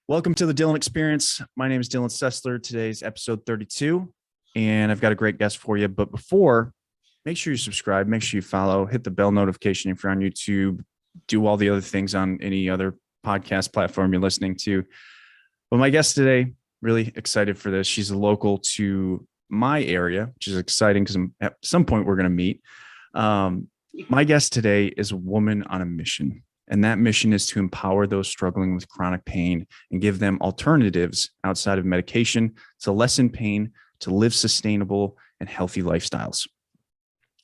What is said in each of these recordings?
Welcome to the Dylan Experience. My name is Dylan Sessler. Today's episode 32, and I've got a great guest for you. But before, make sure you subscribe, make sure you follow, hit the bell notification if you're on YouTube, do all the other things on any other podcast platform you're listening to. But my guest today, really excited for this. She's a local to my area, which is exciting because at some point we're going to meet. My guest today is a woman on a mission. And that mission is to empower those struggling with chronic pain and give them alternatives outside of medication to lessen pain, to live sustainable and healthy lifestyles.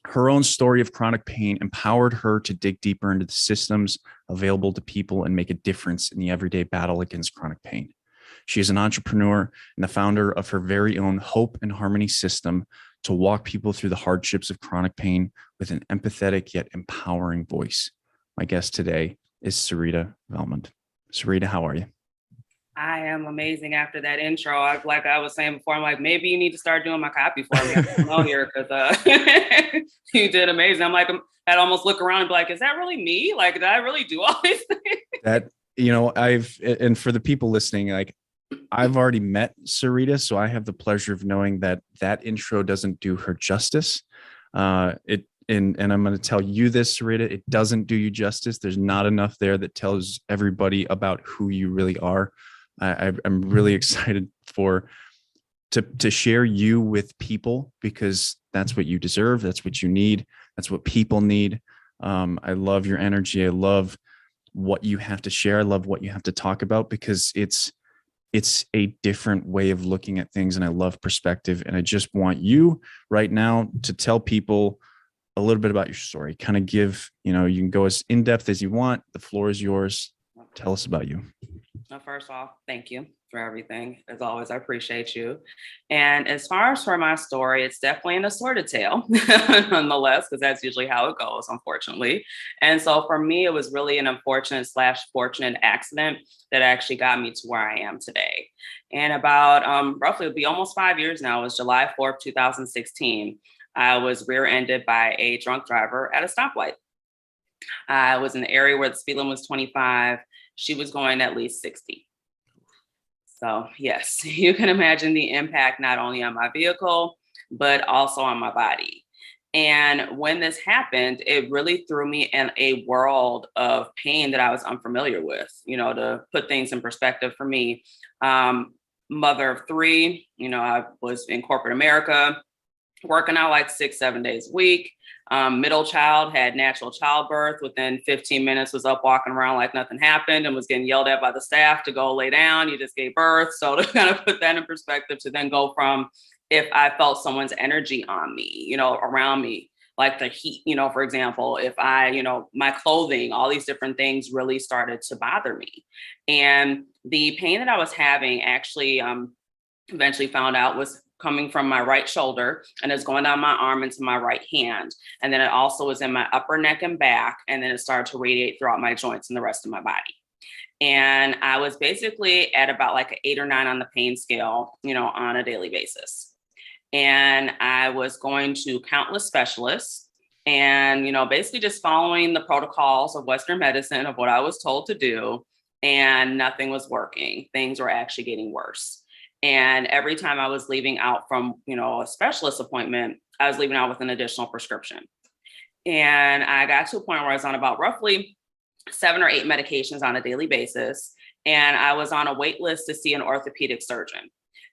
Her own story of chronic pain empowered her to dig deeper into the systems available to people and make a difference in the everyday battle against chronic pain. She is an entrepreneur and the founder of her very own Hope and Harmony system to walk people through the hardships of chronic pain with an empathetic yet empowering voice. My guest today is Serita Valmond. Serita, how are you? I am amazing after that intro. Like I was saying before, I'm like, maybe you need to start doing my copy for me. I'm out here because you did amazing. I'd almost look around and be like, is that really me? Like, did I really do all these things? And for the people listening, like I've already met Serita, so I have the pleasure of knowing that intro doesn't do her justice. And I'm going to tell you this, Serita, it doesn't do you justice. There's not enough there that tells everybody about who you really are. I'm really excited to share you with people because that's what you deserve. That's what you need. That's what people need. I love your energy. I love what you have to share. I love what you have to talk about because it's a different way of looking at things. And I love perspective. And I just want you right now to tell people a little bit about your story, kind of give, you can go as in depth as you want. The floor is yours. Tell us about you. Well, first off, thank you for everything. As always, I appreciate you. And as far as for my story, it's definitely an assorted tale, nonetheless, because that's usually how it goes, unfortunately. And so for me, it was really an unfortunate/fortunate accident that actually got me to where I am today. And about roughly, it'll be almost 5 years now. It was July 4th, 2016. I was rear-ended by a drunk driver at a stoplight. I was in the area where the speed limit was 25. She was going at least 60. So yes, you can imagine the impact not only on my vehicle, but also on my body. And when this happened, it really threw me in a world of pain that I was unfamiliar with. To put things in perspective for me, mother of three, I was in corporate America, working out like 6-7 days a week. Middle child, had natural childbirth. Within 15 minutes was up walking around like nothing happened and was getting yelled at by the staff to go lay down. You just gave birth. So to kind of put that in perspective, to then go from if I felt someone's energy on me, around me, like the heat, for example, if I, my clothing, all these different things really started to bother me. And the pain that I was having actually eventually found out was coming from my right shoulder, and it's going down my arm into my right hand. And then it also was in my upper neck and back. And then it started to radiate throughout my joints and the rest of my body. And I was basically at about like an 8 or 9 on the pain scale, on a daily basis. And I was going to countless specialists and, basically just following the protocols of Western medicine of what I was told to do. And nothing was working. Things were actually getting worse. And every time I was leaving out from, a specialist appointment, I was leaving out with an additional prescription. And I got to a point where I was on about roughly 7 or 8 medications on a daily basis. And I was on a wait list to see an orthopedic surgeon.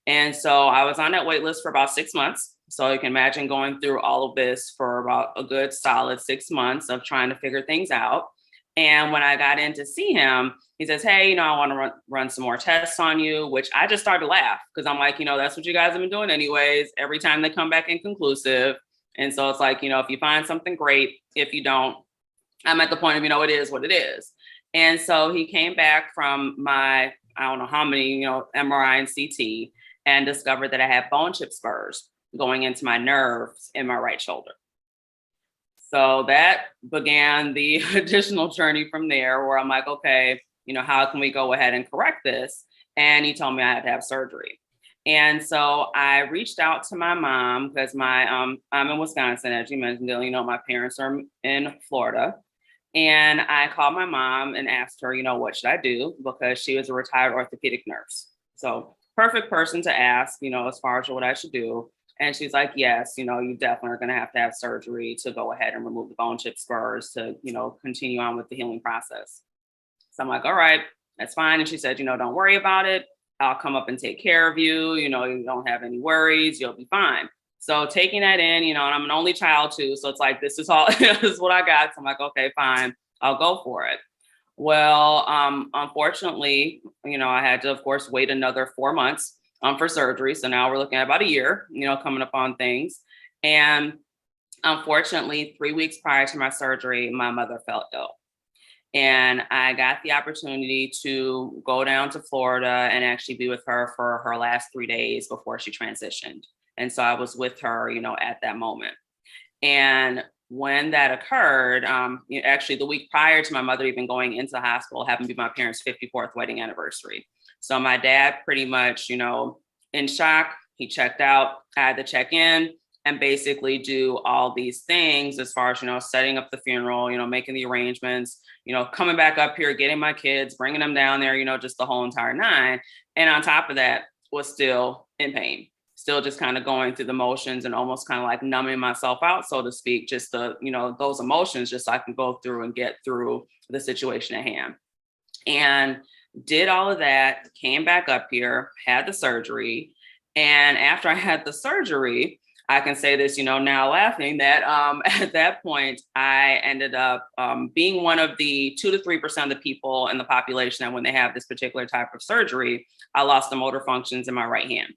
And so I was on that wait list for about 6 months. So you can imagine going through all of this for about a good solid 6 months of trying to figure things out. And when I got in to see him, he says, hey, I want to run some more tests on you, which I just started to laugh because I'm like, that's what you guys have been doing anyways. Every time they come back inconclusive. And so it's like, if you find something great, if you don't, I'm at the point of, it is what it is. And so he came back from my, I don't know how many, MRI and CT and discovered that I had bone chip spurs going into my nerves in my right shoulder. So that began the additional journey from there where I'm like, okay, how can we go ahead and correct this? And he told me I had to have surgery. And so I reached out to my mom because I'm in Wisconsin, as you mentioned, my parents are in Florida. And I called my mom and asked her, what should I do? Because she was a retired orthopedic nurse. So perfect person to ask, as far as what I should do. And she's like, yes, you definitely are going to have surgery to go ahead and remove the bone chip spurs to, continue on with the healing process. So I'm like, all right, that's fine. And she said, don't worry about it. I'll come up and take care of you. You don't have any worries. You'll be fine. So taking that in, and I'm an only child too. So it's like, this is all, this is what I got. So I'm like, okay, fine. I'll go for it. Well, unfortunately, I had to, of course, wait another 4 months for surgery. So now we're looking at about a year, coming up on things. And unfortunately, 3 weeks prior to my surgery, my mother fell ill. And I got the opportunity to go down to Florida and actually be with her for her last 3 days before she transitioned. And so I was with her, at that moment. And when that occurred, actually the week prior to my mother even going into the hospital happened to be my parents' 54th wedding anniversary. So my dad pretty much, in shock, he checked out. I had to check in and basically do all these things as far as, setting up the funeral, making the arrangements, coming back up here, getting my kids, bringing them down there, just the whole entire nine. And on top of that, was still in pain, still just kind of going through the motions and almost kind of like numbing myself out, so to speak, just the, those emotions, just so I can go through and get through the situation at hand. And did all of that, came back up here, had the surgery. And after I had the surgery, I can say this, now laughing, that at that point, I ended up being one of the 2 to 3% of the people in the population that when they have this particular type of surgery, I lost the motor functions in my right hand.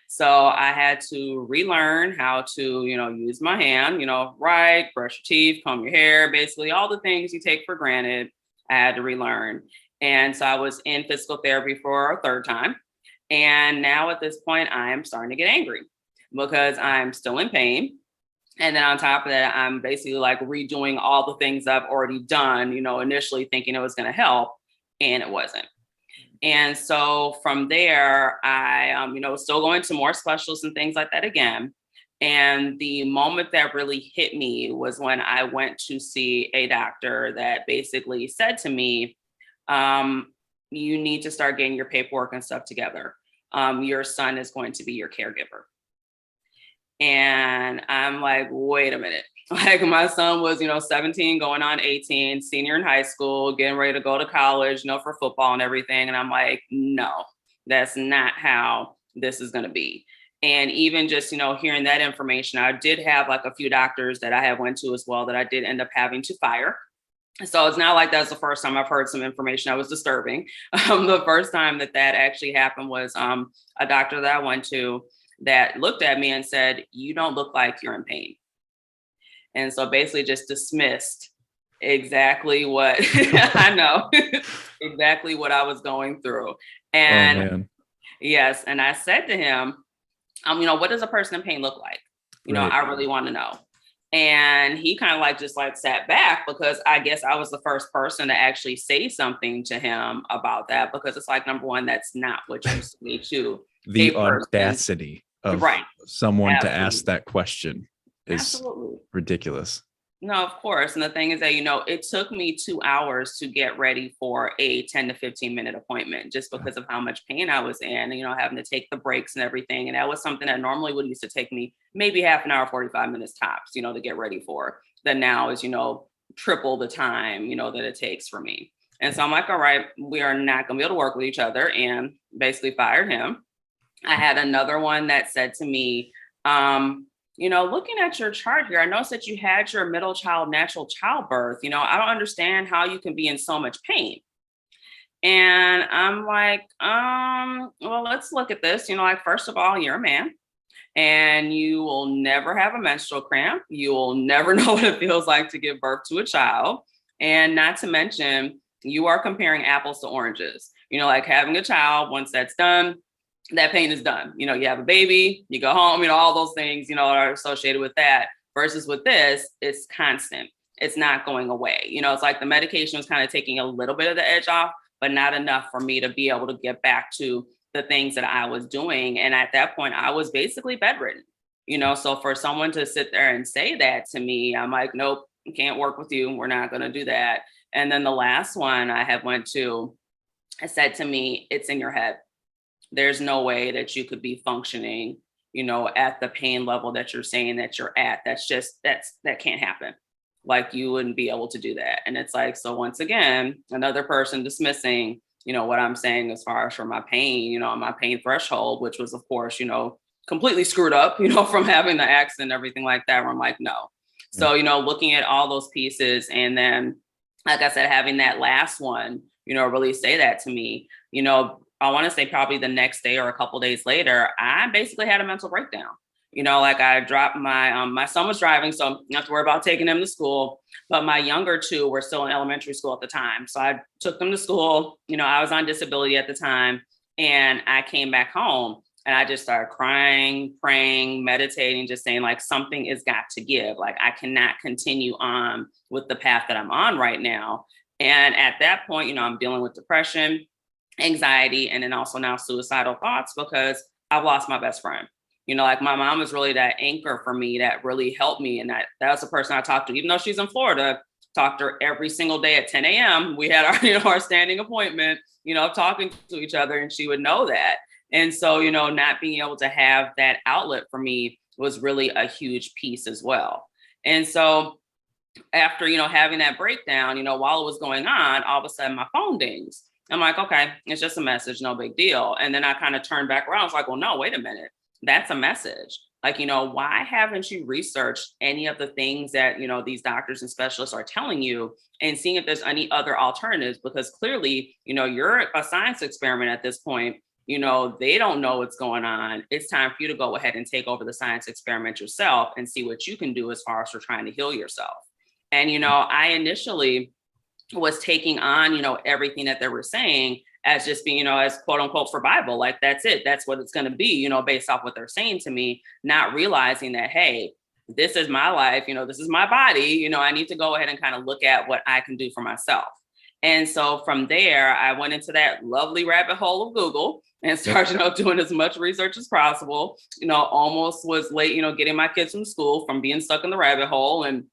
So I had to relearn how to, use my hand, write, brush your teeth, comb your hair, basically all the things you take for granted, I had to relearn. And so I was in physical therapy for a third time. And now at this point, I am starting to get angry because I'm still in pain. And then on top of that, I'm basically like redoing all the things I've already done, initially thinking it was going to help, and it wasn't. And so from there, I, was still going to more specialists and things like that again. And the moment that really hit me was when I went to see a doctor that basically said to me, you need to start getting your paperwork and stuff together. Your son is going to be your caregiver. And I'm like, wait a minute. Like my son was, 17 going on 18, senior in high school, getting ready to go to college, for football and everything. And I'm like, no, that's not how this is going to be. And even just, hearing that information, I did have like a few doctors that I have went to as well that I did end up having to fire. So it's not like that's the first time I've heard some information that was disturbing. The first time that actually happened was a doctor that I went to that looked at me and said, you don't look like you're in pain. And so basically just dismissed exactly what I know, exactly what I was going through. And yes, and I said to him, what does a person in pain look like? Right. I really want to know. And he kind of like just like sat back because I guess I was the first person to actually say something to him about that, because it's like, number one, that's not what you say to the audacity of someone to ask that question is ridiculous. No, of course. And the thing is that, it took me 2 hours to get ready for a 10 to 15 minute appointment just because of how much pain I was in, having to take the breaks and everything. And that was something that normally would used to take me maybe half an hour, 45 minutes tops, to get ready for. That now is, triple the time, that it takes for me. And so I'm like, all right, we are not going to be able to work with each other, and basically fired him. I had another one that said to me, looking at your chart here, I noticed that you had your middle child natural childbirth. I don't understand how you can be in so much pain. And I'm like, well, let's look at this. First of all, you're a man and you will never have a menstrual cramp. You will never know what it feels like to give birth to a child. And not to mention, you are comparing apples to oranges. Like having a child, once that's done, that pain is done. You have a baby, you go home, all those things, are associated with that. Versus with this, it's constant. It's not going away. It's like the medication was kind of taking a little bit of the edge off, but not enough for me to be able to get back to the things that I was doing. And at that point, I was basically bedridden, so for someone to sit there and say that to me, I'm like, nope, can't work with you. We're not going to do that. And then the last one I had went to, it said to me, it's in your head. There's no way that you could be functioning, at the pain level that you're saying that you're at. That can't happen. Like, you wouldn't be able to do that. And it's like, so once again, another person dismissing, what I'm saying as far as for my pain, my pain threshold, which was, of course, completely screwed up, from having the accident and everything like that, where I'm like, no. So, looking at all those pieces, and then, like I said, having that last one, really say that to me, I want to say probably the next day or a couple days later, I basically had a mental breakdown. Like, I dropped my son was driving, so I don't have to worry about taking him to school. But my younger two were still in elementary school at the time. So I took them to school. I was on disability at the time, and I came back home and I just started crying, praying, meditating, just saying, like, something has got to give. Like, I cannot continue on with the path that I'm on right now. And at that point, I'm dealing with depression, anxiety, and then also now suicidal thoughts, because I've lost my best friend. Like, my mom was really that anchor for me that really helped me. And that was the person I talked to, even though she's in Florida, talked to her every single day at 10 a.m. We had our, our standing appointment, talking to each other, and she would know that. And so, not being able to have that outlet for me was really a huge piece as well. And so after, having that breakdown, while it was going on, all of a sudden my phone dings. I'm like, okay, it's just a message, no big deal. And then I kind of turned back around. I was like, well, no, wait a minute. That's a message. Like, why haven't you researched any of the things that, these doctors and specialists are telling you, and seeing if there's any other alternatives? Because clearly, you're a science experiment at this point. They don't know what's going on. It's time for you to go ahead and take over the science experiment yourself and see what you can do as far as for trying to heal yourself. And, I initially was taking on, everything that they were saying as just being, as quote unquote survival. Like, that's it. That's what it's going to be, based off what they're saying to me, not realizing that, hey, this is my life, this is my body, I need to go ahead and kind of look at what I can do for myself. And so from there, I went into that lovely rabbit hole of Google and started, doing as much research as possible, almost was late, getting my kids from school from being stuck in the rabbit hole, and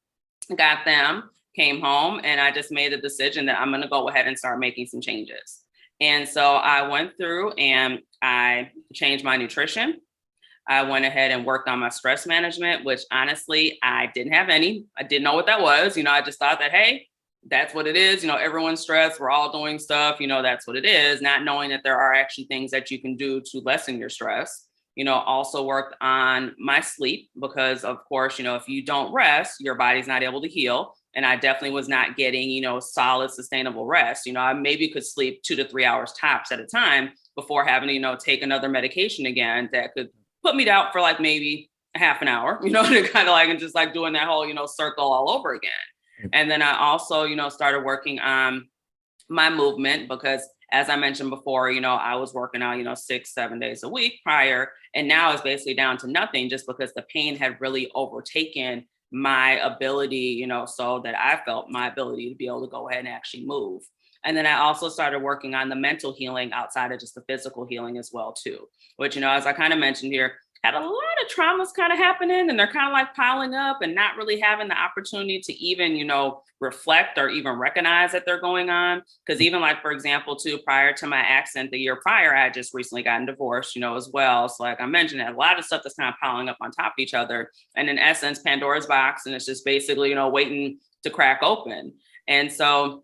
got them, came home, and I just made a decision that I'm going to go ahead and start making some changes. And so I went through and I changed my nutrition. I went ahead and worked on my stress management, which honestly, I didn't have any. I didn't know what that was. I just thought that, hey, that's what it is. Everyone's stressed. We're all doing stuff. That's what it is. Not knowing that there are actually things that you can do to lessen your stress. Also worked on my sleep, because of course, if you don't rest, your body's not able to heal. And I definitely was not getting, solid, sustainable rest. I maybe could sleep 2 to 3 hours tops at a time before having to, take another medication again that could put me out for like maybe a half an hour, to kind of like, and just like doing that whole, circle all over again. And then I also, started working on my movement, because as I mentioned before, I was working out, 6-7 days a week prior. And now it's basically down to nothing, just because the pain had really overtaken my ability, so that I felt my ability to be able to go ahead and actually move. And then I also started working on the mental healing outside of just the physical healing as well, too, which, as I kind of mentioned here, had a lot of traumas kind of happening, and they're kind of like piling up and not really having the opportunity to even, reflect or even recognize that they're going on. Because even like, for example, too, prior to my accident, the year prior, I had just recently gotten divorced, as well. So like I mentioned, a lot of stuff that's kind of piling up on top of each other. And in essence, Pandora's box, and it's just basically, waiting to crack open. And so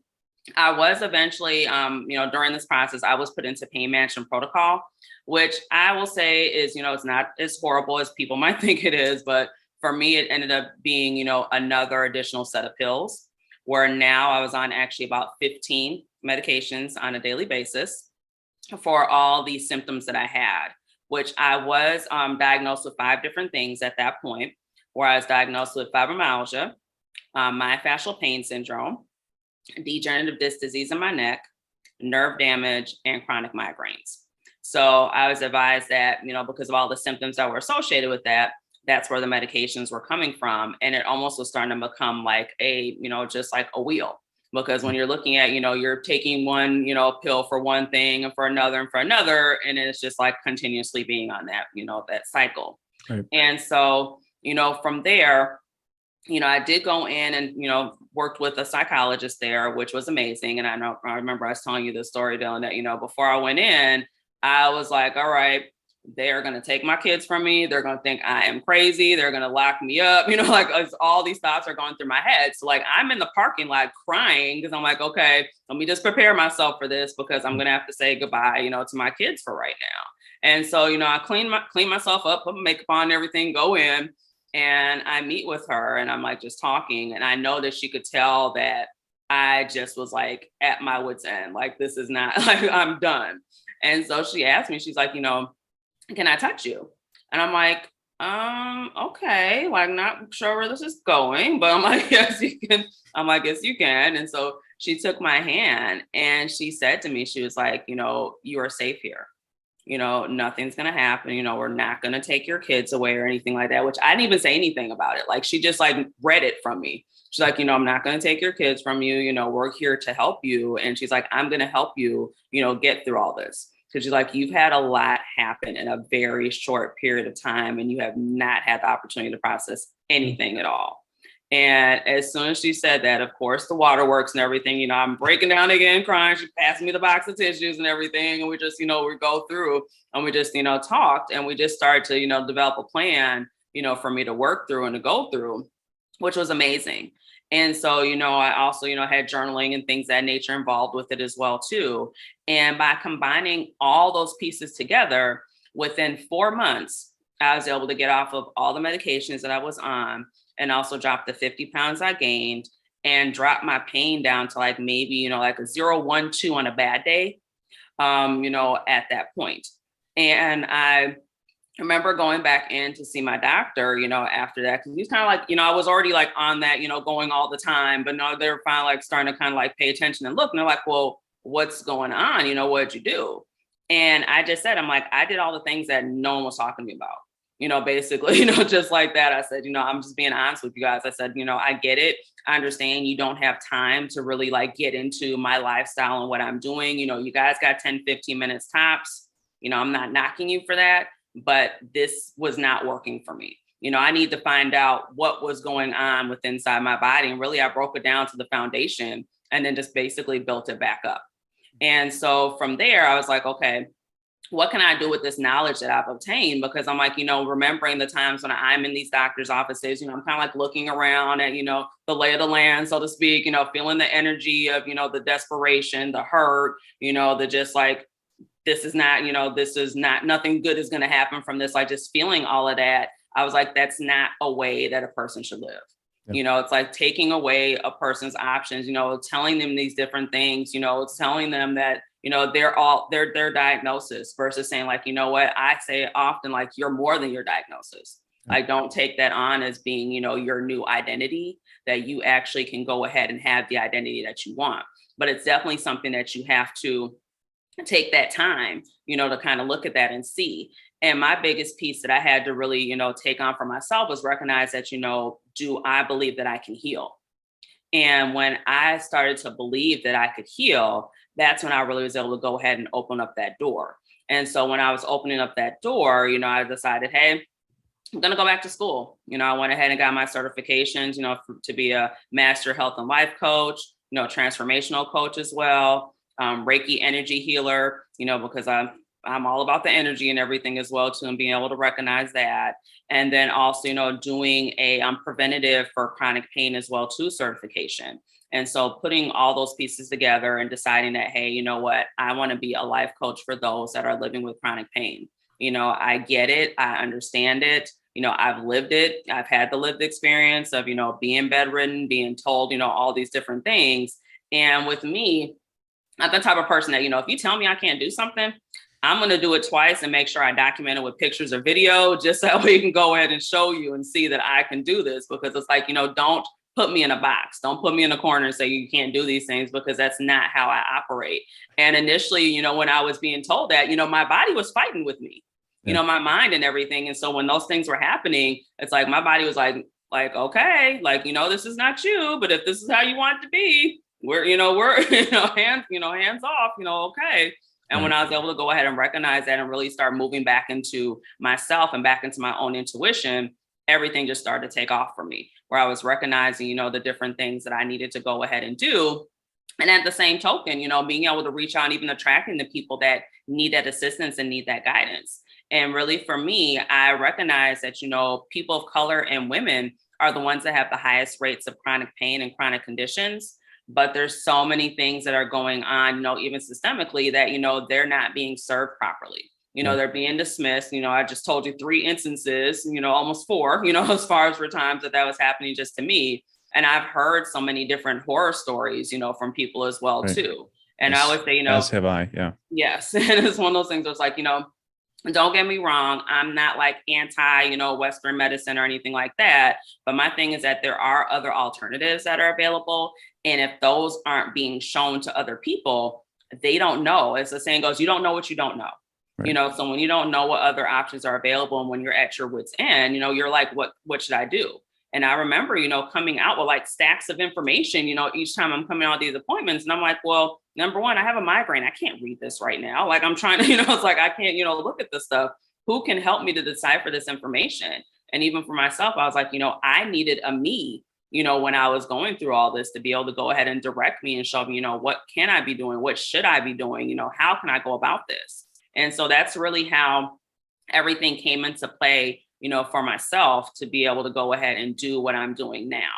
I was eventually, during this process, I was put into pain management protocol, which I will say is, it's not as horrible as people might think it is. But for me, it ended up being, another additional set of pills, where now I was on actually about 15 medications on a daily basis for all these symptoms that I had, which I was diagnosed with 5 different things at that point, where I was diagnosed with fibromyalgia, myofascial pain syndrome, degenerative disc disease in my neck, nerve damage, and chronic migraines. So I was advised that, because of all the symptoms that were associated with that, that's where the medications were coming from. And it almost was starting to become like a, just like a wheel. Because when you're looking at, you're taking one, pill for one thing and for another, and it's just like continuously being on that, that cycle. Right. And so, from there, I did go in and, worked with a psychologist there, which was amazing. And I remember I was telling you the story, Dylan, that, before I went in, I was like, all right, they are going to take my kids from me. They're going to think I am crazy. They're going to lock me up. Like all these thoughts are going through my head. So like I'm in the parking lot crying because I'm like, okay, let me just prepare myself for this because I'm going to have to say goodbye, to my kids for right now. And so, I clean myself up, put makeup on and everything, go in. And I meet with her and I'm like just talking. And I know that she could tell that I just was like at my wit's end. Like, this is not like I'm done. And so she asked me, she's like, can I touch you? And I'm like, okay, like not sure where this is going, but I'm like, yes, you can. I'm like, yes, you can. And so she took my hand and she said to me, she was like, you are safe here. Nothing's going to happen. We're not going to take your kids away or anything like that, which I didn't even say anything about it. Like, she just like read it from me. She's like, I'm not going to take your kids from you. We're here to help you. And she's like, I'm going to help you, get through all this. Cause she's like, you've had a lot happen in a very short period of time and you have not had the opportunity to process anything at all. And as soon as she said that, of course, the waterworks and everything, I'm breaking down again, crying. She passed me the box of tissues and everything. And we just, we go through and we just, talked and we just started to, develop a plan, for me to work through and to go through, which was amazing. And so, I also, had journaling and things of that nature involved with it as well, too. And by combining all those pieces together, within 4 months, I was able to get off of all the medications that I was on and also drop the 50 pounds I gained and drop my pain down to like maybe, like a 0.12 on a bad day, at that point. And I remember going back in to see my doctor, after that, because he's kind of like, I was already like on that, going all the time, but no, they're finally like starting to kind of like pay attention and look, and they're like, well, what's going on? What'd you do? And I just said, I'm like, I did all the things that no one was talking to me about. Basically, just like that. I said, I'm just being honest with you guys. I said, I get it. I understand you don't have time to really like get into my lifestyle and what I'm doing. You guys got 10, 15 minutes tops. I'm not knocking you for that, but this was not working for me. I need to find out what was going on with inside my body. And really, I broke it down to the foundation and then just basically built it back up. And so from there, I was like, okay, what can I do with this knowledge that I've obtained? Because I'm like, remembering the times when I'm in these doctors' offices, I'm kind of like looking around at, the lay of the land, so to speak, feeling the energy of, the desperation, the hurt, the just like, this is not, nothing good is going to happen from this. Like just feeling all of that. I was like, that's not a way that a person should live. Yeah. It's like taking away a person's options, telling them these different things, telling them that, their diagnosis versus saying like, what I say often, like, you're more than your diagnosis. Like, don't take that on as being, your new identity, that you actually can go ahead and have the identity that you want. But it's definitely something that you have to take that time, to kind of look at that and see. And my biggest piece that I had to really, take on for myself was recognize that, do I believe that I can heal? And when I started to believe that I could heal, that's when I really was able to go ahead and open up that door. And so when I was opening up that door, I decided, hey, I'm going to go back to school. I went ahead and got my certifications, to be a master health and life coach, transformational coach as well, Reiki energy healer, because I'm all about the energy and everything as well too, and being able to recognize that. And then also, doing a preventative for chronic pain as well too certification. And so putting all those pieces together and deciding that, hey, you know what, I want to be a life coach for those that are living with chronic pain. I get it. I understand it. I've lived it. I've had the lived experience of, being bedridden, being told, all these different things. And with me, I'm the type of person that, if you tell me I can't do something, I'm going to do it twice and make sure I document it with pictures or video, just so that we can go ahead and show you and see that I can do this. Because it's like, don't put me in a box. Don't put me in a corner and say you can't do these things, because that's not how I operate. And initially, when I was being told that, my body was fighting with me, my mind and everything. And so when those things were happening, it's like my body was like, okay, like, this is not you, but if this is how you want it to be, we're hands off, okay. And when I was able to go ahead and recognize that and really start moving back into myself and back into my own intuition, everything just started to take off for me. where I was recognizing, the different things that I needed to go ahead and do. And at the same token, being able to reach out and even attracting the people that need that assistance and need that guidance. And really for me, I recognize that, people of color and women are the ones that have the highest rates of chronic pain and chronic conditions. But there's so many things that are going on, even systemically that, they're not being served properly. They're being dismissed. I just told you 3 instances, almost 4, as far as for times that was happening just to me. And I've heard so many different horror stories, from people as well, too. And yes, I always say, as have I. Yeah. Yes. And it's one of those things where it's like, don't get me wrong. I'm not like anti, Western medicine or anything like that. But my thing is that there are other alternatives that are available. And if those aren't being shown to other people, they don't know. As the saying goes, you don't know what you don't know. Right. So when you don't know what other options are available and when you're at your wit's end, you're like, what should I do? And I remember, coming out with like stacks of information, each time I'm coming out of these appointments. And I'm like, well, number one, I have a migraine. I can't read this right now. Like I'm trying to, it's like, I can't, look at this stuff. Who can help me to decipher this information? And even for myself, I was like, I needed a me, when I was going through all this to be able to go ahead and direct me and show me, what can I be doing? What should I be doing? How can I go about this? And so that's really how everything came into play, for myself to be able to go ahead and do what I'm doing now.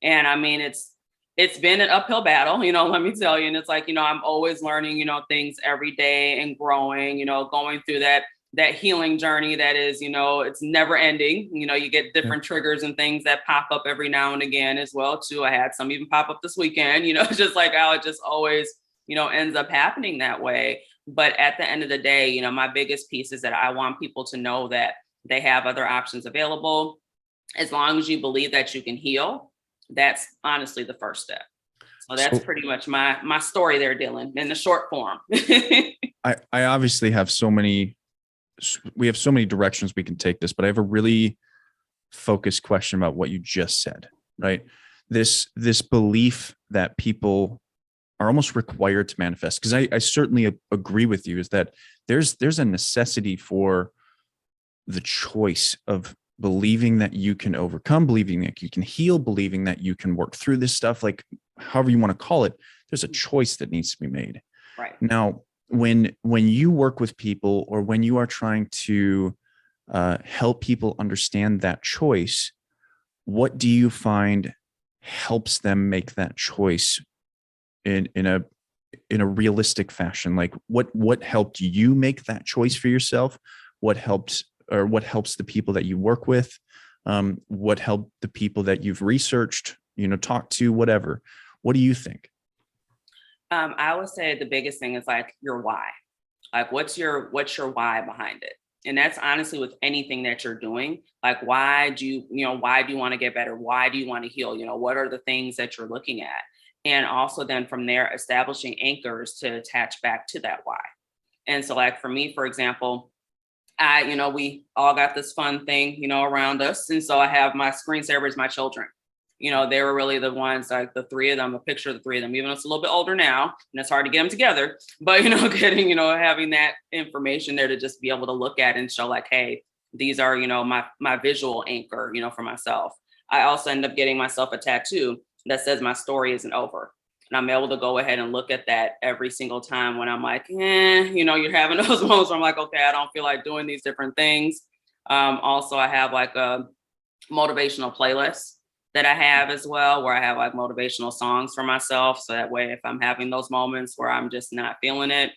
And I mean, it's been an uphill battle, let me tell you. And it's like, I'm always learning, things every day and growing, going through that healing journey that is, it's never ending. You get different triggers and things that pop up every now and again as well, too. I had some even pop up this weekend, just like how it just always, ends up happening that way. But at the end of the day, my biggest piece is that I want people to know that they have other options available. As long as you believe that you can heal, that's honestly the first step. So that's pretty much my story there, Dylan, in the short form. I obviously have we have so many directions we can take this, but I have a really focused question about what you just said, right? This belief that people are almost required to manifest, because I certainly agree with you, is that there's a necessity for the choice of believing that you can overcome, believing that you can heal, believing that you can work through this stuff, like however you want to call it. There's a choice that needs to be made. Right. Now, when you work with people or when you are trying to help people understand that choice, what do you find helps them make that choice in a realistic fashion? Like what helped you make that choice for yourself? What helps the people that you work with? What helped the people that you've researched, talked to, whatever? What do you think? I would say the biggest thing is like your why. Like what's your why behind it? And that's honestly with anything that you're doing. Like why do you want to get better? Why do you want to heal? What are the things that you're looking at? And also then from there, establishing anchors to attach back to that why. And so like for me, for example, we all got this fun thing, around us. And so I have my screensavers, my children. They were really the ones, like the 3 of them, a picture of the 3 of them, even though it's a little bit older now and it's hard to get them together. But, getting, having that information there to just be able to look at and show like, hey, these are, my visual anchor, for myself. I also end up getting myself a tattoo that says my story isn't over. And I'm able to go ahead and look at that every single time when I'm like, you're having those moments where I'm like, okay, I don't feel like doing these different things. Also, I have like a motivational playlist that I have as well, where I have like motivational songs for myself. So that way, if I'm having those moments where I'm just not feeling it,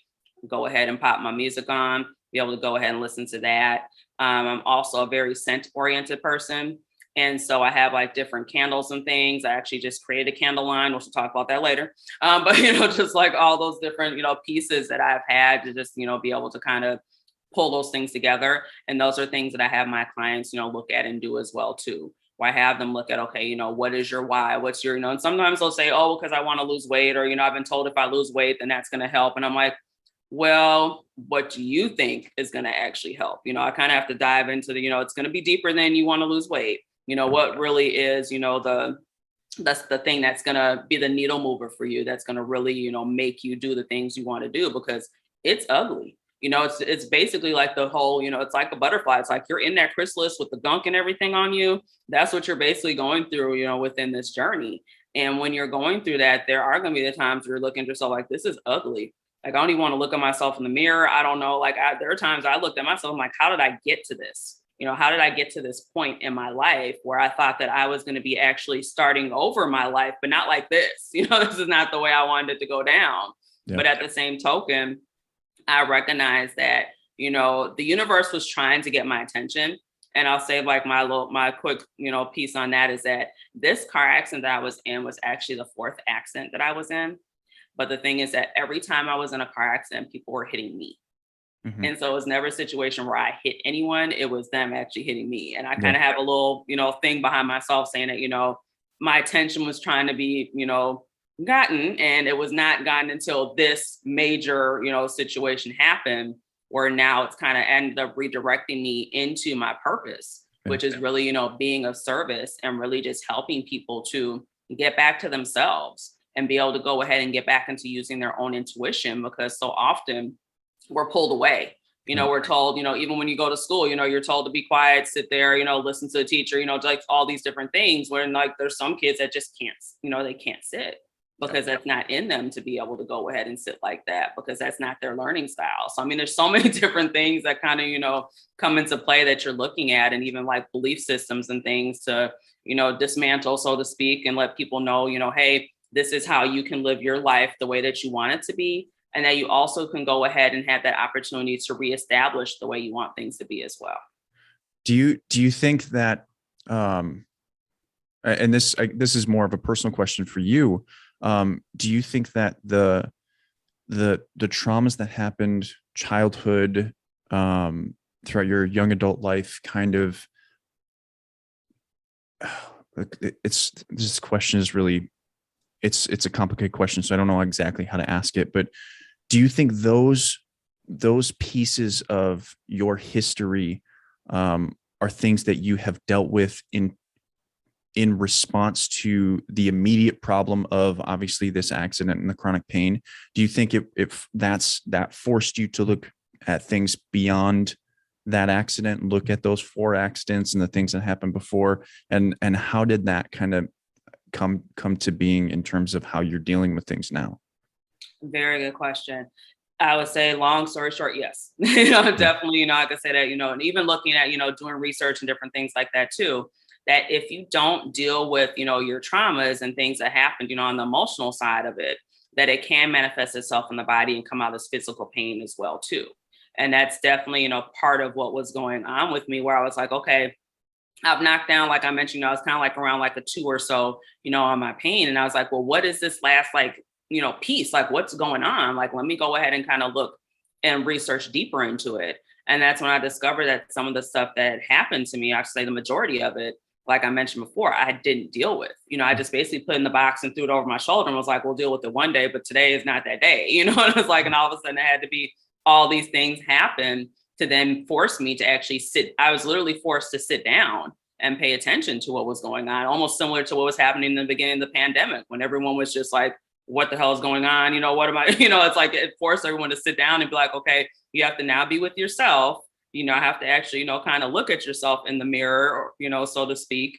go ahead and pop my music on, be able to go ahead and listen to that. I'm also a very scent oriented person. And so I have like different candles and things. I actually just created a candle line, which we'll talk about that later. But, just like all those different, pieces that I've had to just, be able to kind of pull those things together. And those are things that I have my clients, look at and do as well, too. Where I have them look at, okay, what is your why? What's your, and sometimes they'll say, oh, because I want to lose weight, or, I've been told if I lose weight, then that's going to help. And I'm like, well, what do you think is going to actually help? I kind of have to dive into the, it's going to be deeper than you want to lose weight. What really is, that's the thing that's going to be the needle mover for you. That's going to really, make you do the things you want to do, because it's ugly. it's basically like the whole, it's like a butterfly. It's like you're in that chrysalis with the gunk and everything on you. That's what you're basically going through, within this journey. And when you're going through that, there are going to be the times where you're looking at yourself like, this is ugly. Like, I don't even want to look at myself in the mirror. I don't know. Like, there are times I looked at myself, I'm like, how did I get to this? How did I get to this point in my life where I thought that I was going to be actually starting over my life, but not like this? This is not the way I wanted it to go down. Yeah. But at the same token, I recognize that, the universe was trying to get my attention. And I'll say like my quick, piece on that is that this car accident that I was in was actually the fourth accident that I was in. But the thing is that every time I was in a car accident, people were hitting me. Mm-hmm. And so it was never a situation where I hit anyone. It was them actually hitting me. And I kind of have a little, thing behind myself saying that, my attention was trying to be, gotten, and it was not gotten until this major, situation happened, where now it's kind of ended up redirecting me into my purpose, which is really, being of service and really just helping people to get back to themselves and be able to go ahead and get back into using their own intuition, because so often we're pulled away. We're told, even when you go to school, you're told to be quiet, sit there, listen to the teacher, like all these different things, where like there's some kids that just can't, they can't sit because that's not in them to be able to go ahead and sit like that, because that's not their learning style. So, I mean, there's so many different things that kind of, come into play that you're looking at, and even like belief systems and things to, dismantle, so to speak, and let people know, hey, this is how you can live your life the way that you want it to be. And that you also can go ahead and have that opportunity to reestablish the way you want things to be as well. Do you think that, and this is more of a personal question for you, do you think that the traumas that happened childhood, throughout your young adult life, kind of, this question is really, it's a complicated question, so I don't know exactly how to ask it, but do you think those pieces of your history are things that you have dealt with in response to the immediate problem of obviously this accident and the chronic pain? Do you think if that forced you to look at things beyond that accident and look at those 4 accidents and the things that happened before, and how did that kind of come to being in terms of how you're dealing with things now? Very good question. I would say, long story short, yes. Definitely, I could say that, and even looking at, doing research and different things like that too, that if you don't deal with, your traumas and things that happened, on the emotional side of it, that it can manifest itself in the body and come out as physical pain as well too. And that's definitely, part of what was going on with me, where I was like, okay, I've knocked down, like I mentioned, I was kind of like around like a 2 or so, on my pain. And I was like, well, what is this last, like, piece? Like, what's going on? Like, let me go ahead and kind of look and research deeper into it. And that's when I discovered that some of the stuff that happened to me, I'd say the majority of it, like I mentioned before, I didn't deal with. I just basically put in the box and threw it over my shoulder and was like, we'll deal with it one day, but today is not that day. And it was like, and all of a sudden it had to be all these things happen to then force me to actually sit. I was literally forced to sit down and pay attention to what was going on, almost similar to what was happening in the beginning of the pandemic, when everyone was just like, what the hell is going on? What am I, it's like it forced everyone to sit down and be like, okay, you have to now be with yourself. I have to actually, kind of look at yourself in the mirror, or, so to speak,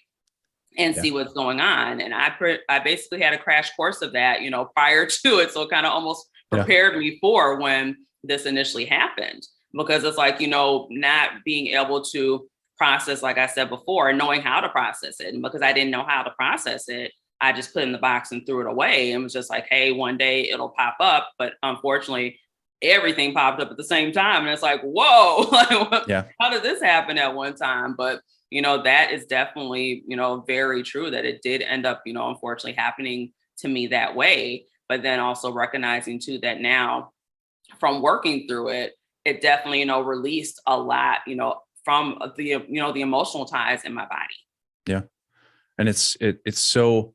and see what's going on. And I basically had a crash course of that, prior to it. So it kind of almost prepared me for when this initially happened, because it's like, not being able to process, like I said before, and knowing how to process it. And because I didn't know how to process it, I just put it in the box and threw it away. And was just like, hey, one day it'll pop up. But unfortunately, everything popped up at the same time. And it's like, whoa, how did this happen at one time? But, that is definitely, very true, that it did end up, unfortunately happening to me that way. But then also recognizing too, that now from working through it, it definitely, released a lot, from the, the emotional ties in my body. Yeah. And it's so,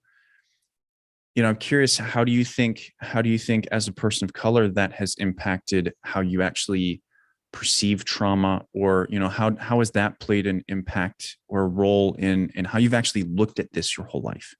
I'm curious, how do you think as a person of color that has impacted how you actually perceive trauma, or, how has that played an impact or a role in how you've actually looked at this your whole life?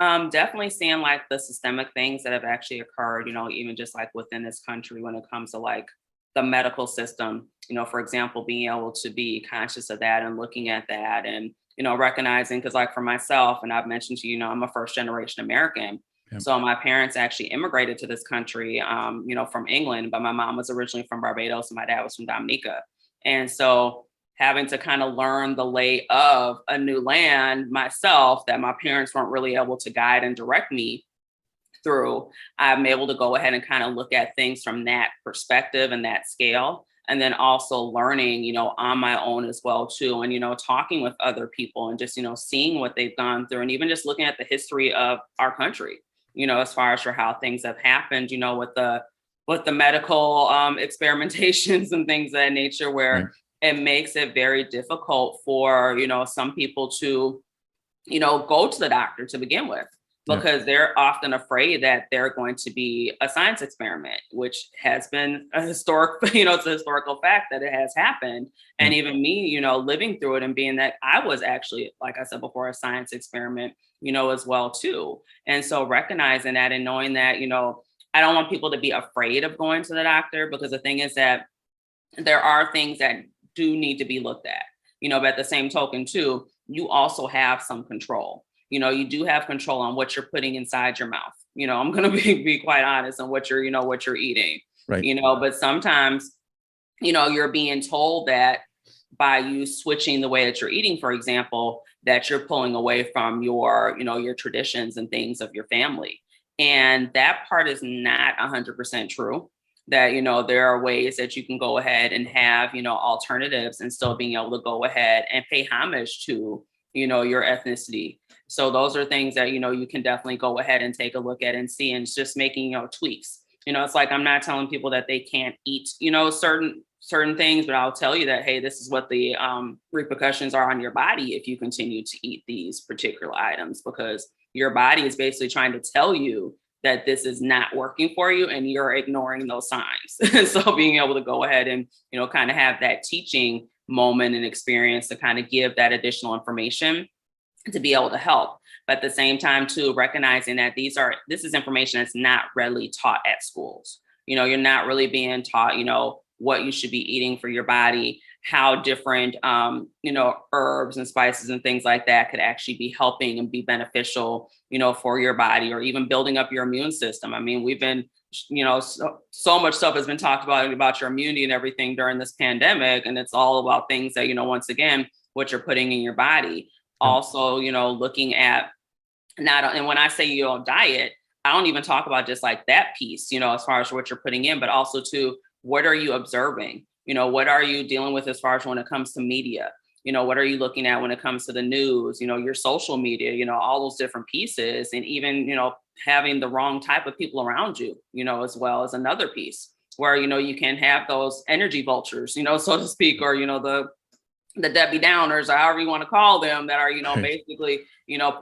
Definitely seeing like the systemic things that have actually occurred, even just like within this country when it comes to like the medical system, for example, being able to be conscious of that and looking at that and, recognizing, because like for myself, and I've mentioned to you, I'm a first generation American. Yep. So my parents actually immigrated to this country, from England, but my mom was originally from Barbados and my dad was from Dominica. And so having to kind of learn the lay of a new land myself that my parents weren't really able to guide and direct me through, I'm able to go ahead and kind of look at things from that perspective and that scale. And then also learning, on my own as well too. And, talking with other people and just, seeing what they've gone through and even just looking at the history of our country, as far as for how things have happened, with the medical experimentations and things of that nature, where right. It makes it very difficult for, some people to, go to the doctor to begin with, because they're often afraid that they're going to be a science experiment, which has been a historic, it's a historical fact that it has happened. And even me, living through it and being that I was actually, like I said before, a science experiment, as well too. And so recognizing that and knowing that, I don't want people to be afraid of going to the doctor, because the thing is that there are things that do need to be looked at, but at the same token too, you also have some control. You do have control on what you're putting inside your mouth. I'm going to be quite honest on what you're eating, right. But sometimes, you're being told that by you switching the way that you're eating, for example, that you're pulling away from your, your traditions and things of your family. And that part is not 100% true. That, there are ways that you can go ahead and have, alternatives and still being able to go ahead and pay homage to, your ethnicity. So those are things that, you can definitely go ahead and take a look at and see, and it's just making, tweaks. It's like, I'm not telling people that they can't eat, certain things, but I'll tell you that, hey, this is what the repercussions are on your body if you continue to eat these particular items, because your body is basically trying to tell you that this is not working for you and you're ignoring those signs. So being able to go ahead and, kind of have that teaching moment and experience to kind of give that additional information to be able to help. But at the same time too, recognizing that this is information that's not readily taught at schools. You're not really being taught, what you should be eating for your body, how different, herbs and spices and things like that could actually be helping and be beneficial, for your body, or even building up your immune system. I mean, we've been, so much stuff has been talked about your immunity and everything during this pandemic. And it's all about things that, once again, what you're putting in your body. Also, looking at and when I say, diet, I don't even talk about just like that piece, as far as what you're putting in, but also to what are you observing? What are you dealing with as far as when it comes to media? What are you looking at when it comes to the news, your social media, all those different pieces, and even, having the wrong type of people around you, as well as another piece where, you can have those energy vultures, so to speak, or, the Debbie Downers, or however you want to call them, that are, basically,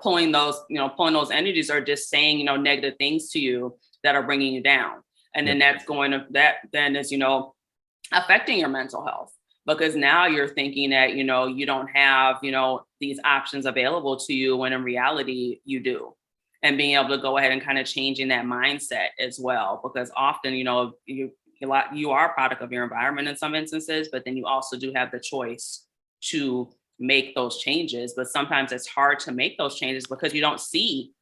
pulling those energies, or just saying, negative things to you that are bringing you down. And then that's then is, affecting your mental health, because now you're thinking that, you don't have, these options available to you, when in reality you do. And being able to go ahead and kind of changing that mindset as well, because often, you are a product of your environment in some instances, but then you also do have the choice to make those changes. But sometimes it's hard to make those changes because you don't see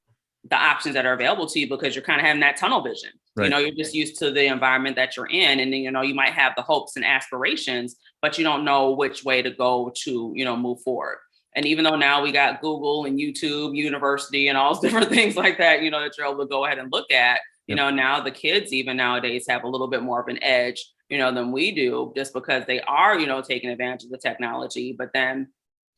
the options that are available to you, because you're kind of having that tunnel vision. Right. You're just used to the environment that you're in. And then, you might have the hopes and aspirations, but you don't know which way to go to, move forward. And even though now we got Google and YouTube University and all those different things like that, that you're able to go ahead and look at, now the kids even nowadays have a little bit more of an edge, than we do, just because they are, taking advantage of the technology. But then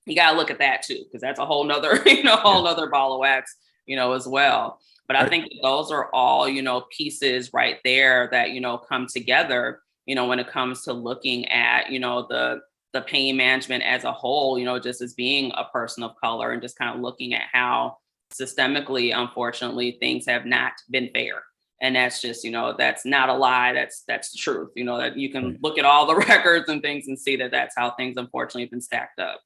you got to look at that too, because that's a whole nother, nother ball of wax, as well. But I think those are all, pieces right there that, come together, when it comes to looking at, the pain management as a whole, just as being a person of color, and just kind of looking at how systemically, unfortunately, things have not been fair. And that's just, that's not a lie. That's the truth, that you can look at all the records and things and see that that's how things unfortunately have been stacked up.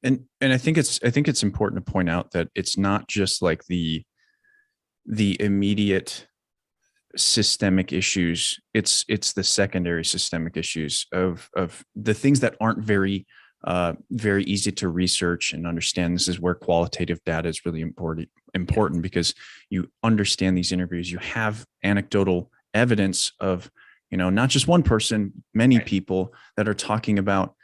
And I think it's important to point out that it's not just like the immediate systemic issues. It's the secondary systemic issues of the things that aren't very easy to research and understand. This is where qualitative data is really important because you understand these interviews. You have anecdotal evidence of, not just one person, many people that are talking about,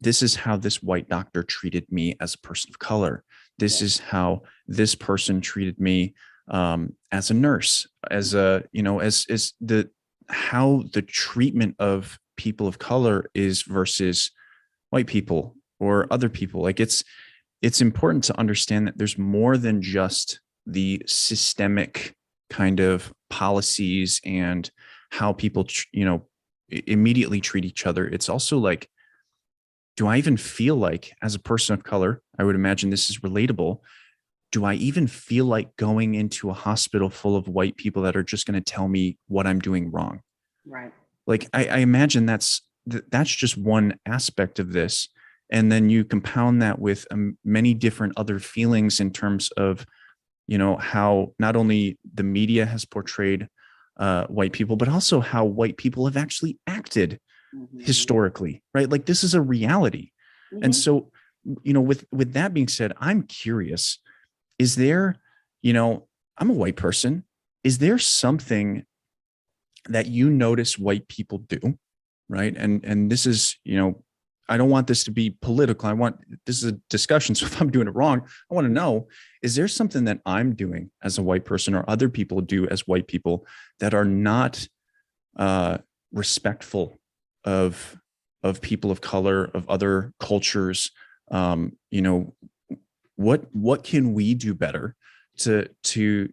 this is how this white doctor treated me as a person of color. This is how this person treated me as a nurse, as how the treatment of people of color is versus white people or other people. Like it's important to understand that there's more than just the systemic kind of policies and how people, immediately treat each other. It's also like, do I even feel like, as a person of color, I would imagine this is relatable, do I even feel like going into a hospital full of white people that are just going to tell me what I'm doing wrong? Right. Like I imagine that's just one aspect of this. And then you compound that with many different other feelings in terms of, how not only the media has portrayed white people, but also how white people have actually acted historically, right? Like this is a reality. And so, with that being said, I'm curious, is there, I'm a white person. Is there something that you notice white people do, right? And this is, I don't want this to be political. This is a discussion. So if I'm doing it wrong, I want to know, is there something that I'm doing as a white person or other people do as white people that are not respectful of people of color, of other cultures? What can we do better to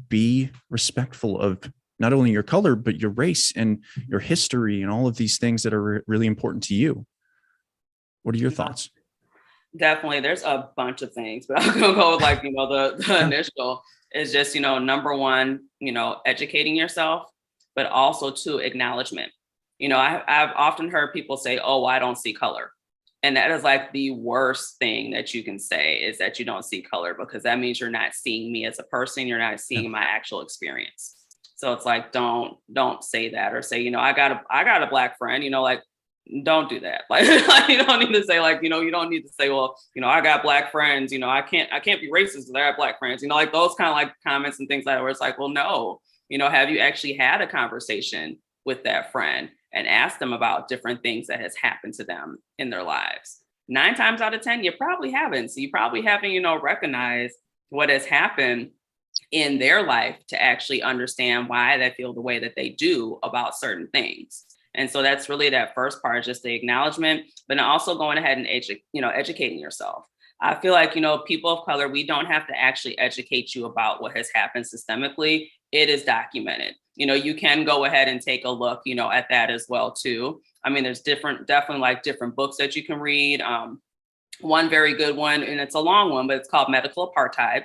be respectful of not only your color, but your race and your history and all of these things that are really important to you? What are your thoughts? Definitely. There's a bunch of things, but I'm going to go with the initial is just, number one, educating yourself, but also to acknowledgement. I've often heard people say, oh, I don't see color. And that is like the worst thing that you can say, is that you don't see color, because that means you're not seeing me as a person. You're not seeing my actual experience. So it's like, don't say that, or say, I got a black friend, don't do that. Like, you don't need to say you don't need to say, well, I got black friends, I can't be racist because I got black friends, like those kind of like comments and things like that, where it's like, well, no, have you actually had a conversation with that friend and asked them about different things that has happened to them in their lives? 9 times out of 10, you probably haven't. So you probably haven't, recognized what has happened in their life to actually understand why they feel the way that they do about certain things. And so that's really that first part, just the acknowledgement, but then also going ahead and educating yourself. I feel like, people of color, we don't have to actually educate you about what has happened systemically. It is documented. You can go ahead and take a look, at that as well too. I mean, there's definitely like different books that you can read. One very good one, and it's a long one, but it's called Medical Apartheid.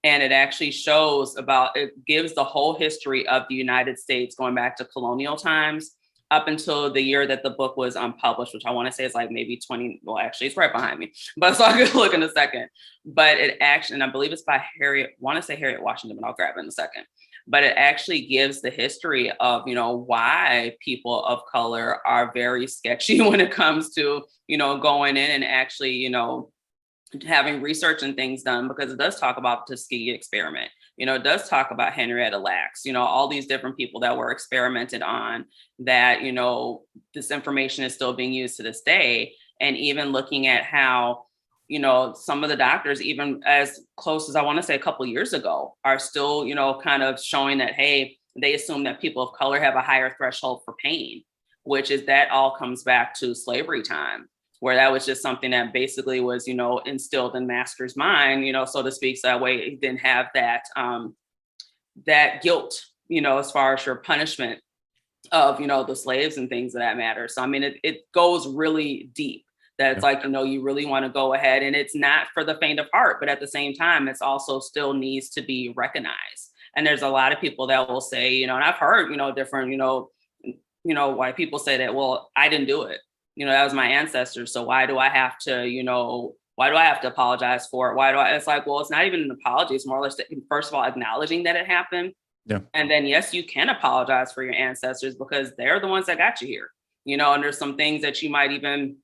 And it actually it gives the whole history of the United States going back to colonial times up until the year that the book was published, which I want to say is like maybe 20. Well, actually, it's right behind me, but so I could look in a second. But it actually, and I believe it's by Harriet Washington, but I'll grab it in a second. But it actually gives the history of, why people of color are very sketchy when it comes to, going in and actually, having research and things done, because it does talk about the Tuskegee experiment. It does talk about Henrietta Lacks, all these different people that were experimented on, that, this information is still being used to this day. And even looking at how, some of the doctors, even as close as I want to say a couple of years ago, are still, kind of showing that, hey, they assume that people of color have a higher threshold for pain, which is that all comes back to slavery time, where that was just something that basically was, instilled in master's mind, so to speak. So that way he didn't have that, that guilt, as far as your punishment of, the slaves and things of that matter. So, I mean, it goes really deep. That's like, you really want to go ahead, and it's not for the faint of heart, but at the same time, it's also still needs to be recognized. And there's a lot of people that will say, and I've heard, different, white people say that, well, I didn't do it. That was my ancestors. So why do I have to, why do I have to apologize for it? It's like, well, it's not even an apology. It's more or less, first of all, acknowledging that it happened, Yeah. And then, yes, you can apologize for your ancestors because they're the ones that got you here, and there's some things that you might even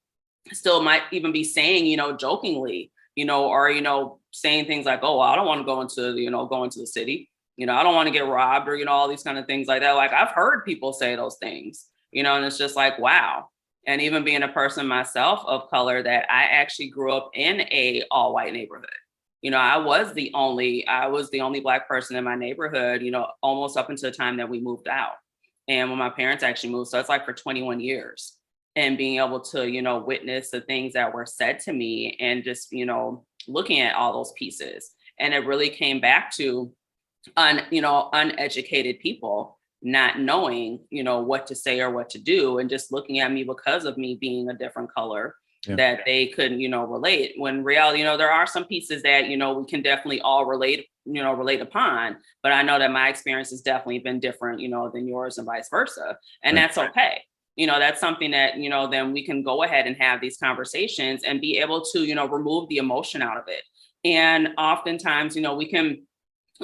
be saying, jokingly, or, saying things like, oh, well, I don't want to go into the city. I don't want to get robbed or, all these kind of things like that. Like I've heard people say those things, and it's just like, wow. And even being a person myself of color, that I actually grew up in a all white neighborhood. I was the only Black person in my neighborhood, almost up until the time that we moved out. And when my parents actually moved, so it's like for 21 years. And being able to, witness the things that were said to me and just, looking at all those pieces. And it really came back to uneducated people not knowing, what to say or what to do, and just looking at me because of me being a different color. Yeah. That they couldn't, relate. When reality, there are some pieces that, we can definitely all relate upon. But I know that my experience has definitely been different, than yours and vice versa. And that's okay. That's something that, then we can go ahead and have these conversations and be able to, remove the emotion out of it. And oftentimes, we can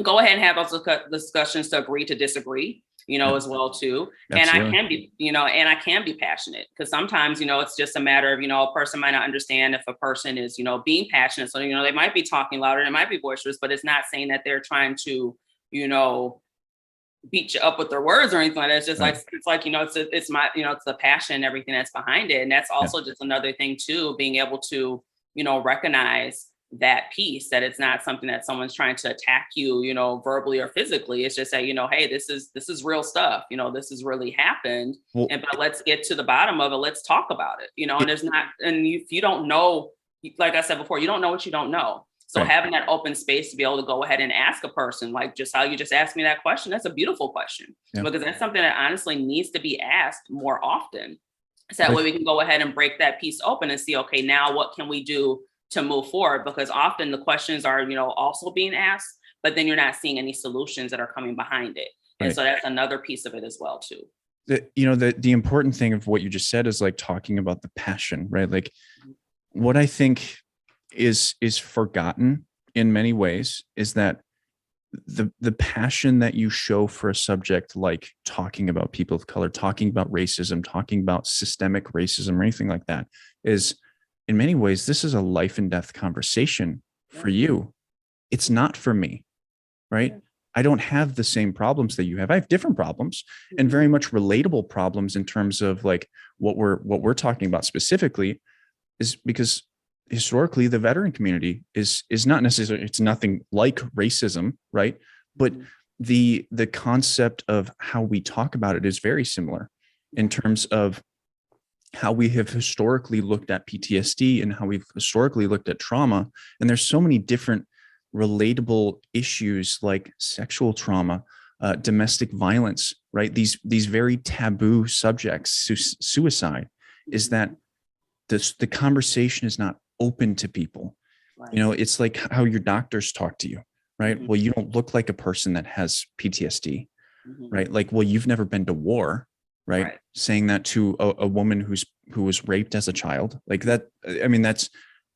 go ahead and have those discussions to agree to disagree, as well too. Absolutely. And I can be passionate, because sometimes, it's just a matter of, a person might not understand if a person is, being passionate. So, they might be talking louder and it might be boisterous, but it's not saying that they're trying to, beat you up with their words or anything like that. It's just right. It's the passion and everything that's behind it. And that's also just another thing too, being able to, recognize that piece, that it's not something that someone's trying to attack you, verbally or physically. It's just say, hey, this is real stuff. This has really happened. Well, but let's get to the bottom of it. Let's talk about it, and there's not, and if you don't know, like I said before, you don't know what you don't know. So right. Having that open space to be able to go ahead and ask a person, like just how you just asked me that question, that's a beautiful question, because that's something that honestly needs to be asked more often. So that way we can go ahead and break that piece open and see, okay, now what can we do to move forward? Because often the questions are, also being asked, but then you're not seeing any solutions that are coming behind it. And so that's another piece of it as well too. The important thing of what you just said is like talking about the passion, right? Like what I think is forgotten in many ways is that the passion that you show for a subject like talking about people of color, talking about racism, talking about systemic racism or anything like that is, in many ways, this is a life and death conversation for you. It's not for me, right? I don't have the same problems that you have. I have different problems and very much relatable problems in terms of like what we're talking about specifically is because historically the veteran community is not necessarily, it's nothing like racism, right? But the concept of how we talk about it is very similar in terms of how we have historically looked at PTSD and how we've historically looked at trauma. And there's so many different relatable issues like sexual trauma, domestic violence, right? These very taboo subjects, suicide, is that the conversation is not open to people. Right. It's like how your doctors talk to you, right? Mm-hmm. Well, you don't look like a person that has PTSD, right? Like, well, you've never been to war, right? Saying that to a woman who was raped as a child, like that. I mean, that's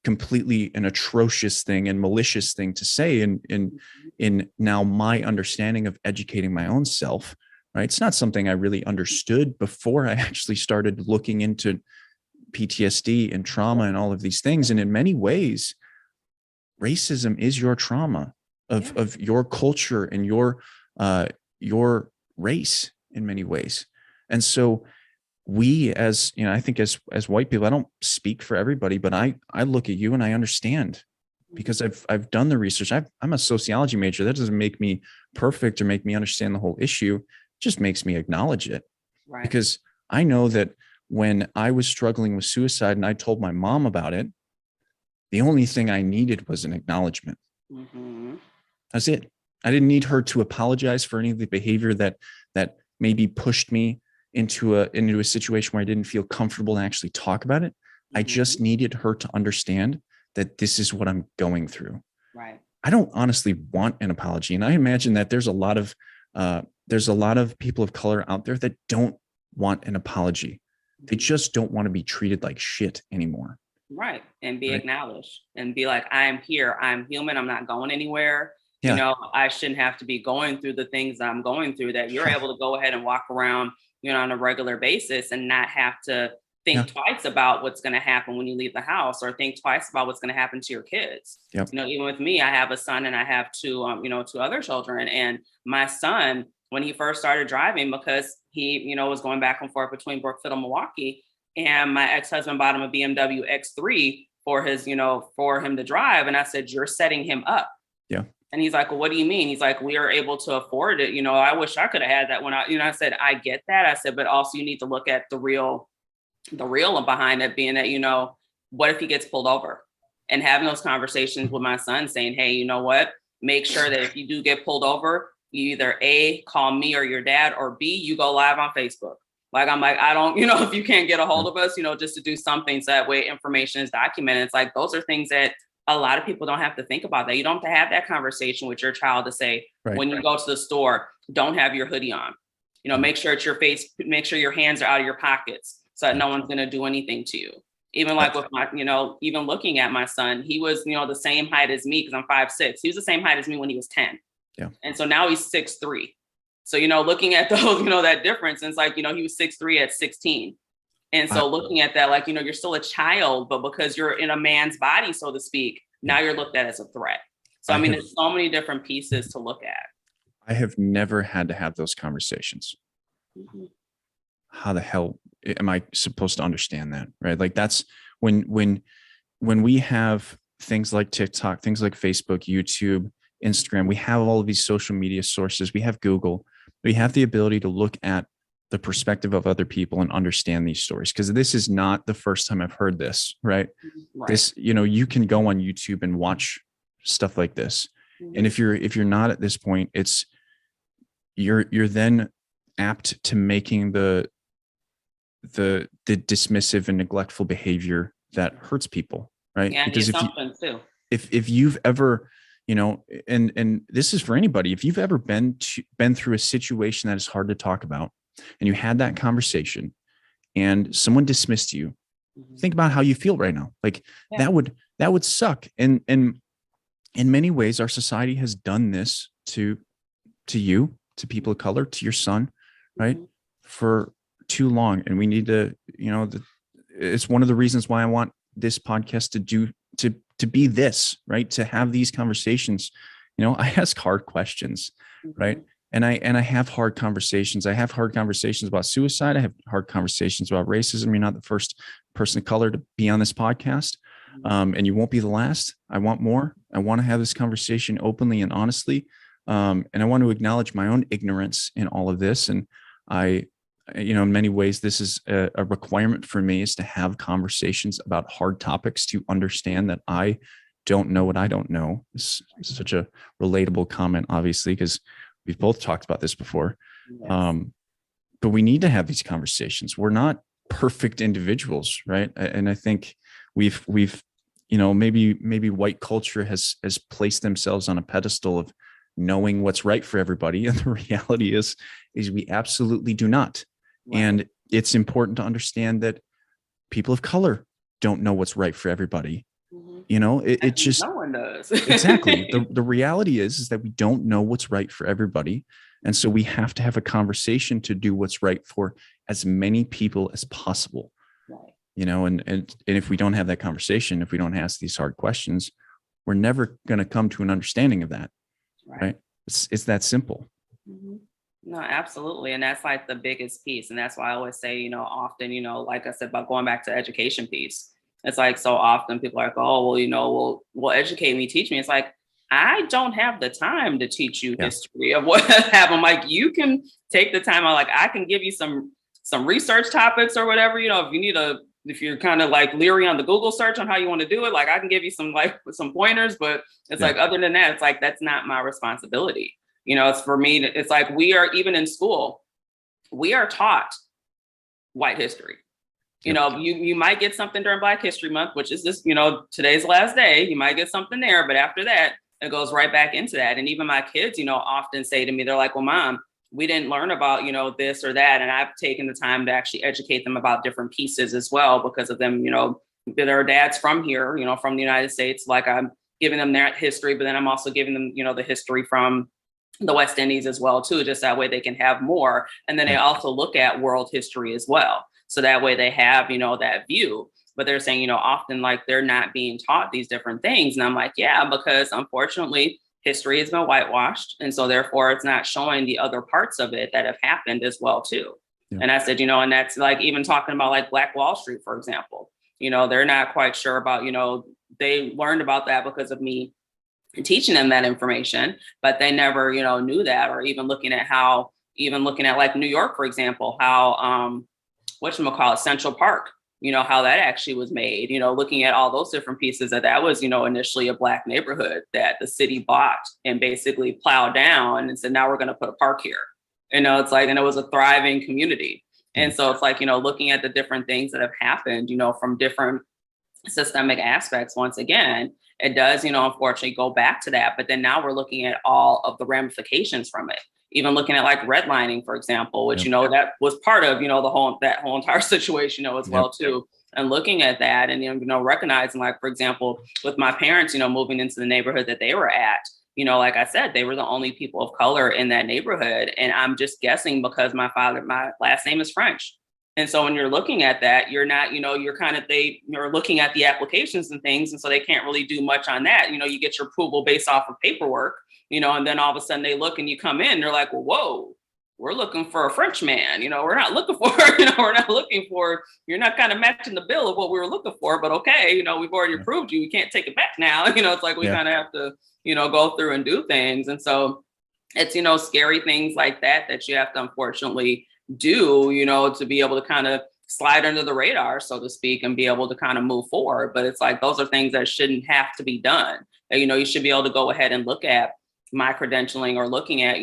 completely an atrocious thing and malicious thing to say. In now my understanding of educating my own self, right? It's not something I really understood before I actually started looking into PTSD and trauma and all of these things. And in many ways, racism is your trauma of your culture and your race in many ways. And so we, as I think as white people, I don't speak for everybody, but I look at you and I understand because I've done the research. I'm a sociology major. That doesn't make me perfect or make me understand the whole issue. It just makes me acknowledge it. Right. Because I know that when I was struggling with suicide and I told my mom about it, the only thing I needed was an acknowledgement. Mm-hmm. That's it. I didn't need her to apologize for any of the behavior that maybe pushed me into a situation where I didn't feel comfortable to actually talk about it. Mm-hmm. I just needed her to understand that this is what I'm going through. Right. I don't honestly want an apology. And I imagine that there's a lot of people of color out there that don't want an apology. They just don't want to be treated like shit anymore. Right. And be acknowledged and be like, I'm here. I'm human. I'm not going anywhere. You Yeah. know, I shouldn't have to be going through the things I'm going through, that you're able to go ahead and walk around, you know, on a regular basis and not have to Yeah. think twice about what's going to happen when you leave the house, or think twice about what's going to happen to your kids. Yep. You know, even with me, I have a son and I have two, you know, two other children. And my son, when he first started driving, because he, you know, was going back and forth between Brookfield and Milwaukee, and my ex-husband bought him a BMW X3 for his, you know, for him to drive. And I said, you're setting him up. Yeah. And he's like, well, what do you mean? He's like, we are able to afford it. You know, I wish I could have had that when I, you know, I said, I get that. I said, but also you need to look at the real behind it, being that, you know, what if he gets pulled over? And having those conversations with my son saying, hey, you know what, make sure that if you do get pulled over, you either A, call me or your dad, or B, you go live on Facebook. Like, I'm like, I don't, you know, if you can't get a hold of us, you know, just to do something so that way information is documented. It's like, those are things that a lot of people don't have to think about, that you don't have to have that conversation with your child to say, when you go to the store, don't have your hoodie on, you know, make sure it's your face, make sure your hands are out of your pockets so that no one's going to do anything to you. Even like with my, you know, even looking at my son, he was, you know, the same height as me because I'm 5'6". He was the same height as me when he was 10. Yeah. And so now he's 6'3". So, you know, looking at those, you know, that difference, and it's like, you know, he was 6'3" at 16. And so looking at that, like, you know, you're still a child, but because you're in a man's body, so to speak, now you're looked at as a threat. So, I mean, there's so many different pieces to look at. I have never had to have those conversations. Mm-hmm. How the hell am I supposed to understand that? Right. Like, that's when we have things like TikTok, things like Facebook, YouTube, Instagram, we have all of these social media sources, we have Google, we have the ability to look at the perspective of other people and understand these stories. Because this is not the first time I've heard this, right? This, you know, you can go on YouTube and watch stuff like this. Mm-hmm. And if you're not at this point, it's you're then apt to making the dismissive and neglectful behavior that hurts people, right? Yeah, because if you've ever, you know, and this is for anybody, if you've ever been through a situation that is hard to talk about, and you had that conversation and someone dismissed you, think about how you feel right now. Like, that would suck. And in many ways, our society has done this to you, to people of color, to your son, right? Mm-hmm. For too long. And we need to, you know, it's one of the reasons why I want this podcast to be this, right? To have these conversations. You know, I ask hard questions, mm-hmm. right? And I have hard conversations. I have hard conversations about suicide. I have hard conversations about racism. You're not the first person of color to be on this podcast. And you won't be the last. I want more. I want to have this conversation openly and honestly. And I want to acknowledge my own ignorance in all of this. And you know, in many ways, this is a requirement for me, is to have conversations about hard topics, to understand that I don't know what I don't know. It's such a relatable comment, obviously, because we've both talked about this before. Yes. But we need to have these conversations. We're not perfect individuals, right? And I think we've, you know, maybe white culture has placed themselves on a pedestal of knowing what's right for everybody. And the reality is we absolutely do not. Right. And it's important to understand that people of color don't know what's right for everybody. Mm-hmm. You know, it just, no one does. Exactly. The reality is that we don't know what's right for everybody. And so we have to have a conversation to do what's right for as many people as possible. Right. You know, and if we don't have that conversation, if we don't ask these hard questions, we're never going to come to an understanding of that. Right. It's that simple. Mm-hmm. No, absolutely. And that's like the biggest piece. And that's why I always say, you know, often, you know, like I said, about going back to education piece, it's like, so often people are like, oh, well, you know, well, educate me, teach me. It's like, I don't have the time to teach you history of what happened. I'm like, you can take the time. I can give you some research topics or whatever, you know, if you need if you're kind of like leery on the Google search on how you want to do it, like I can give you some pointers, but it's like, other than that, it's like, that's not my responsibility. You know, it's for me, it's like, we are, even in school, we are taught white history. You know, you might get something during Black History Month, which is this, you know, today's the last day, you might get something there, but after that, it goes right back into that. And even my kids, you know, often say to me, they're like, well, Mom, we didn't learn about, you know, this or that. And I've taken the time to actually educate them about different pieces as well, because of them, you know, their dad's from here, you know, from the United States. Like giving them that history, but then I'm also giving them, the history from the West Indies as well, too, just that way they can have more. And then they also look at world history as well. So that way they have, that view. But they're saying, often like they're not being taught these different things. And I'm like, yeah, because unfortunately, history has been whitewashed. And so therefore, it's not showing the other parts of it that have happened as well, too. Yeah. And I said, and that's like even talking about like Black Wall Street, for example, they're not quite sure about, they learned about that because of me teaching them that information, but they never, knew that, or even looking at like New York, for example, how, whatchamacallit, Central Park, how that actually was made, looking at all those different pieces that was, initially a Black neighborhood that the city bought and basically plowed down and said, now we're going to put a park here. It's like, and it was a thriving community. And so it's like, looking at the different things that have happened, from different systemic aspects, once again, it does, unfortunately go back to that. But then now we're looking at all of the ramifications from it. Even looking at like redlining, for example, which, that was part of, that whole entire situation, as well, too. And looking at that and, recognizing, like, for example, with my parents, moving into the neighborhood that they were at, like I said, they were the only people of color in that neighborhood. And I'm just guessing because my last name is French. And so when you're looking at that, you're not, you're looking at the applications and things. And so they can't really do much on that. You get your approval based off of paperwork, and then all of a sudden they look and you come in, they're like, well, whoa, we're looking for a French man. We're not looking for, you're not kind of matching the bill of what we were looking for, but okay, we've already approved you. We can't take it back now. It's like we kind of have to, go through and do things. And so it's, scary things like that you have to unfortunately do, to be able to kind of slide under the radar, so to speak, and be able to kind of move forward. But it's like, those are things that shouldn't have to be done. You should be able to go ahead and look at my credentialing, or looking at,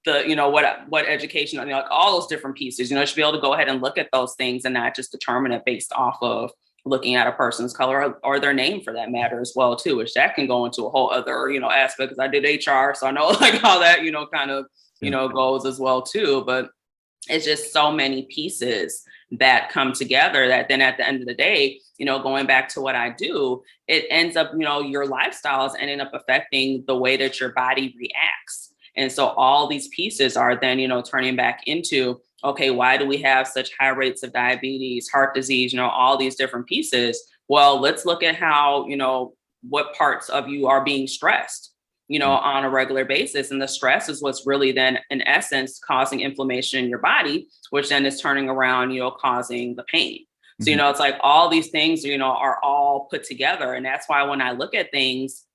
what education, like all those different pieces, you should be able to go ahead and look at those things and not just determine it based off of looking at a person's color or their name, for that matter, as well, too, which that can go into a whole other, aspect, because I did HR. So I know like how that, kind of, goes as well, too. But it's just so many pieces that come together that then at the end of the day, going back to what I do, it ends up, your lifestyle is ending up affecting the way that your body reacts. And so all these pieces are then, turning back into, okay, why do we have such high rates of diabetes, heart disease, all these different pieces? Well, let's look at how, what parts of you are being stressed, on a regular basis. And the stress is what's really then, in essence, causing inflammation in your body, which then is turning around, causing the pain. So, it's like all these things, are all put together. And that's why when I look at things,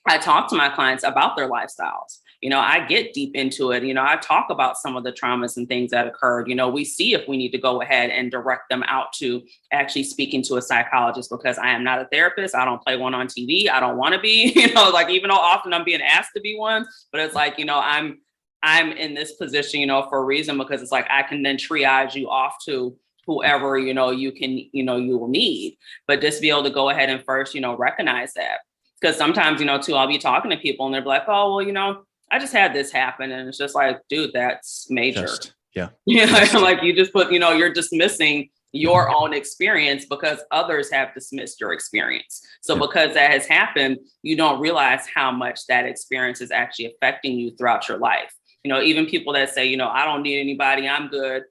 I talk to my clients about their lifestyles. I get deep into it. I talk about some of the traumas and things that occurred. We see if we need to go ahead and direct them out to actually speaking to a psychologist, because I am not a therapist. I don't play one on TV. I don't want to be, like, even though often I'm being asked to be one, but it's like, I'm in this position, for a reason, because it's like, I can then triage you off to whoever, you will need, but just be able to go ahead and first, recognize that. Because sometimes, too, I'll be talking to people and they're like, oh, well, I just had this happen. And it's just like, dude, that's major. Like you just put, you're dismissing your own experience because others have dismissed your experience. So because that has happened, you don't realize how much that experience is actually affecting you throughout your life. Even people that say, I don't need anybody, I'm good.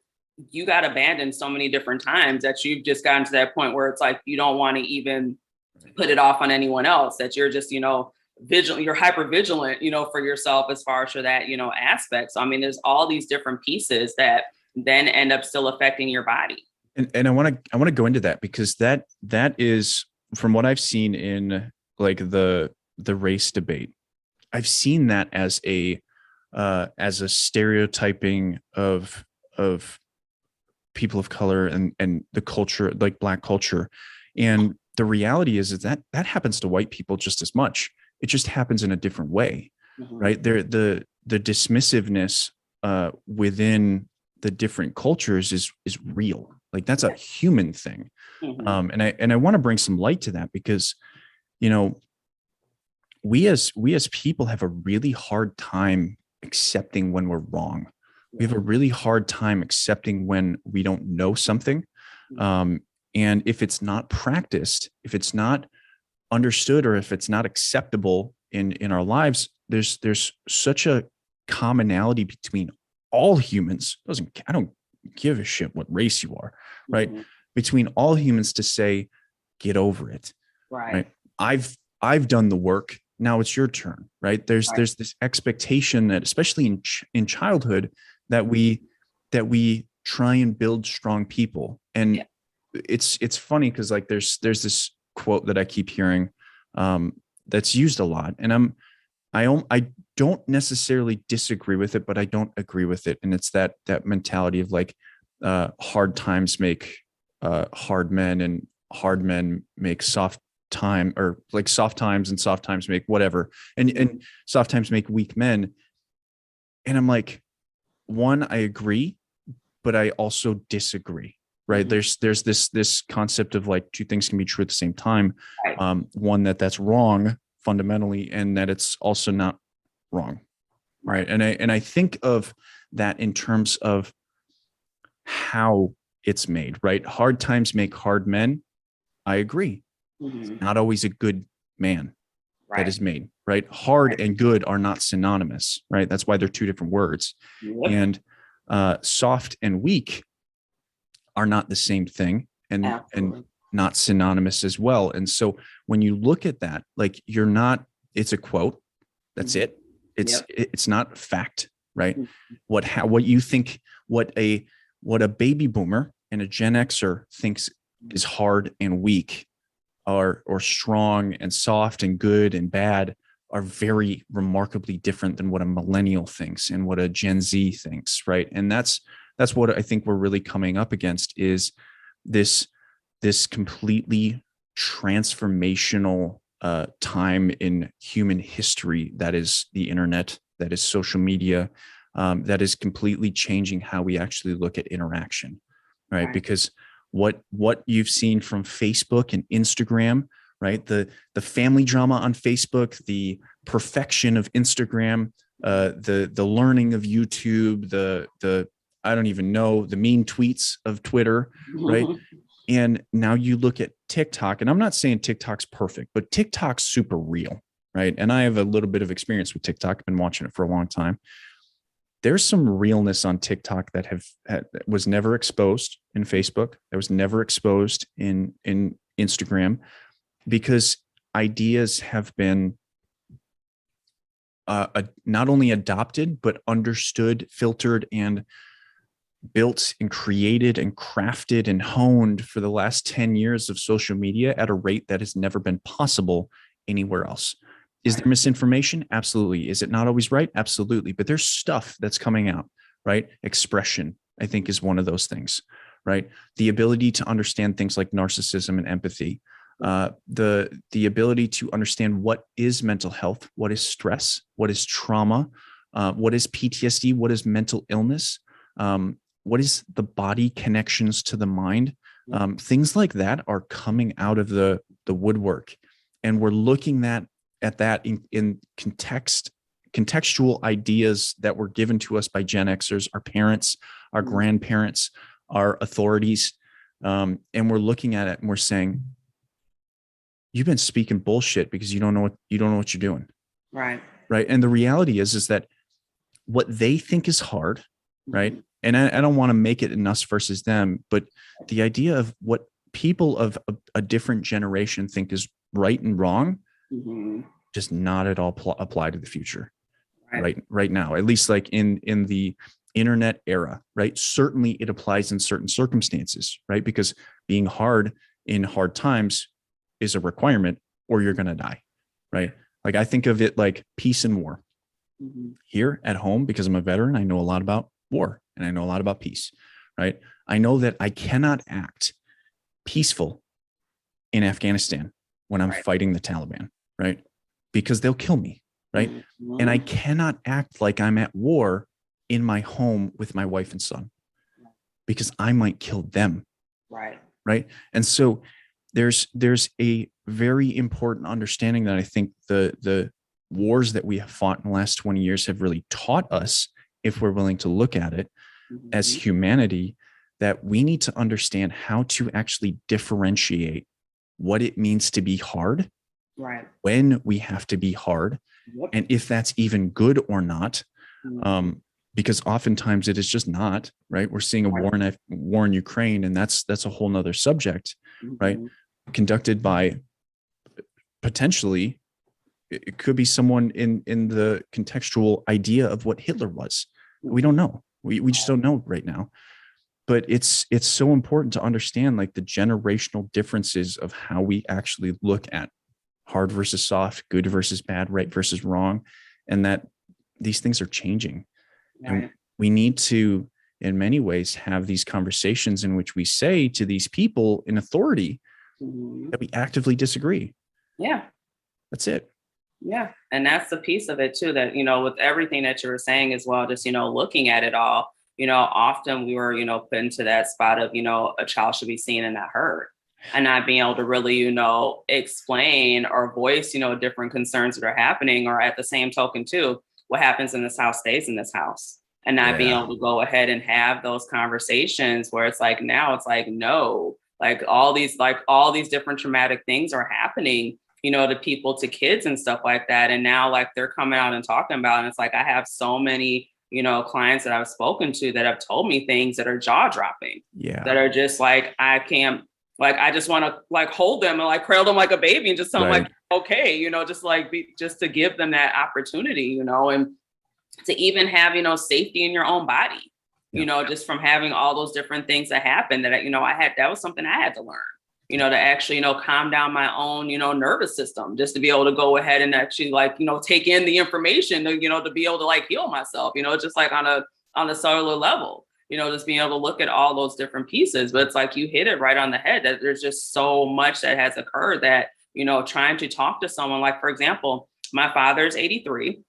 You got abandoned so many different times that you've just gotten to that point where it's like, you don't want to even put it off on anyone else, that you're just, vigilant, you're hyper vigilant, for yourself as far as for that, aspect. So, I mean, there's all these different pieces that then end up still affecting your body. And I want to go into that, because that is, from what I've seen in like the race debate, I've seen that as a stereotyping of people of color and the culture, like Black culture. And the reality is that happens to white people just as much. It just happens in a different way, right? The dismissiveness within the different cultures is real. Like, that's a human thing. And I want to bring some light to that, because, we as people have a really hard time accepting when we're wrong. We have a really hard time accepting when we don't know something. And if it's not practiced, if it's not understood, or if it's not acceptable in our lives, there's such a commonality between all humans. I don't give a shit what race you are, right? Mm-hmm. Between all humans to say, get over it. Right. I've done the work. Now it's your turn, right? There's Right. there's this expectation that, especially in childhood, that we try and build strong people. And Yeah. it's funny because like there's this quote that I keep hearing, that's used a lot, and I don't necessarily disagree with it, but I don't agree with it. And it's that mentality of like, hard times make hard men, and hard men make soft time, or like soft times and soft times make whatever, and soft times make weak men. And I'm like, one, I agree, but I also disagree. Right. Mm-hmm. There's this concept of like two things can be true at the same time. Right. One, that's wrong fundamentally, and that it's also not wrong. Right. And I think of that in terms of how it's made, right? Hard times make hard men. I agree. Mm-hmm. Not always a good man Right. that is made, right? Hard Right. and good are not synonymous, right? That's why they're two different words. Yep. And soft and weak are not the same thing, and Absolutely. not synonymous as well. And so when you look at that, like, it's a quote. That's Mm-hmm. it. Yep. It's not fact, right? Mm-hmm. What you think, what a baby boomer and a Gen Xer thinks is hard and weak, or strong and soft and good and bad, are very remarkably different than what a millennial thinks and what a Gen Z thinks, right? And that's what I think we're really coming up against, is this completely transformational time in human history, that is the internet, that is social media, that is completely changing how we actually look at interaction, right? Because what you've seen from Facebook and Instagram, right? The family drama on Facebook, the perfection of Instagram, the learning of YouTube, the I don't even know, the mean tweets of Twitter, right? And now you look at TikTok, and I'm not saying TikTok's perfect, but TikTok's super real, right? And I have a little bit of experience with TikTok. I've been watching it for a long time. There's some realness on TikTok that was never exposed in Facebook, that was never exposed in Instagram, because ideas have been not only adopted, but understood, filtered, and built and created and crafted and honed for the last 10 years of social media at a rate that has never been possible anywhere else. Is there misinformation? Absolutely. Is it not always right? Absolutely. But there's stuff that's coming out, right? Expression, I think, is one of those things, right? The ability to understand things like narcissism and empathy, the ability to understand what is mental health, what is stress, what is trauma, what is PTSD, what is mental illness, what is the body connections to the mind. Things like that are coming out of the woodwork, and we're looking at that in contextual ideas that were given to us by Gen Xers, our parents, our grandparents, our authorities, and we're looking at it and we're saying, you've been speaking bullshit because you don't know what you're doing. Right. And the reality is that what they think is hard, right? And I don't want to make it an us versus them, but the idea of what people of a different generation think is right and wrong does not at all apply to the future, right now, at least like in the internet era, right? Certainly it applies in certain circumstances, right? Because being hard in hard times is a requirement, or you're going to die, right? Like, I think of it like peace and war. Here at home, because I'm a veteran, I know a lot about war and I know a lot about peace, right? I know that I cannot act peaceful in Afghanistan when I'm fighting the Taliban, right? Because they'll kill me, right? And I cannot act like I'm at war in my home with my wife and son, because I might kill them, right? And so there's a very important understanding that I think the wars that we have fought in the last 20 years have really taught us, if we're willing to look at it as humanity, that we need to understand how to actually differentiate what it means to be hard Right. when we have to be hard, Yep. and if that's even good or not. Because oftentimes it is just not, right? We're seeing a war in Ukraine, and that's a whole nother subject, right? Conducted by potentially, it could be someone in the contextual idea of what Hitler was. We don't know. We just don't know right now. But it's so important to understand like the generational differences of how we actually look at hard versus soft, good versus bad, right versus wrong, and that these things are changing. Right. And we need to, in many ways, have these conversations in which we say to these people in authority that we actively disagree. Yeah. That's it. Yeah. And that's the piece of it too, that, with everything that you were saying as well, just, looking at it all, often we were, put into that spot of, a child should be seen and not heard, and not being able to really, explain or voice, different concerns that are happening, or at the same token too, what happens in this house stays in this house, and not being able to go ahead and have those conversations where it's like, now it's like, no, like all these different traumatic things are happening, to people, to kids and stuff like that. And now like they're coming out and talking about, and it's like, I have so many, clients that I've spoken to that have told me things that are jaw dropping, that are just like, I can't, like, I just want to like hold them and like cradle them like a baby and just tell them like, okay, just like just to give them that opportunity, and to even have, safety in your own body, just from having all those different things that happen that, that was something I had to learn, to actually, calm down my own, nervous system, just to be able to go ahead and actually like, take in the information, to be able to like heal myself, just like on a cellular level, just being able to look at all those different pieces. But it's like, you hit it right on the head, that there's just so much that has occurred that, trying to talk to someone, like, for example, my father's 83.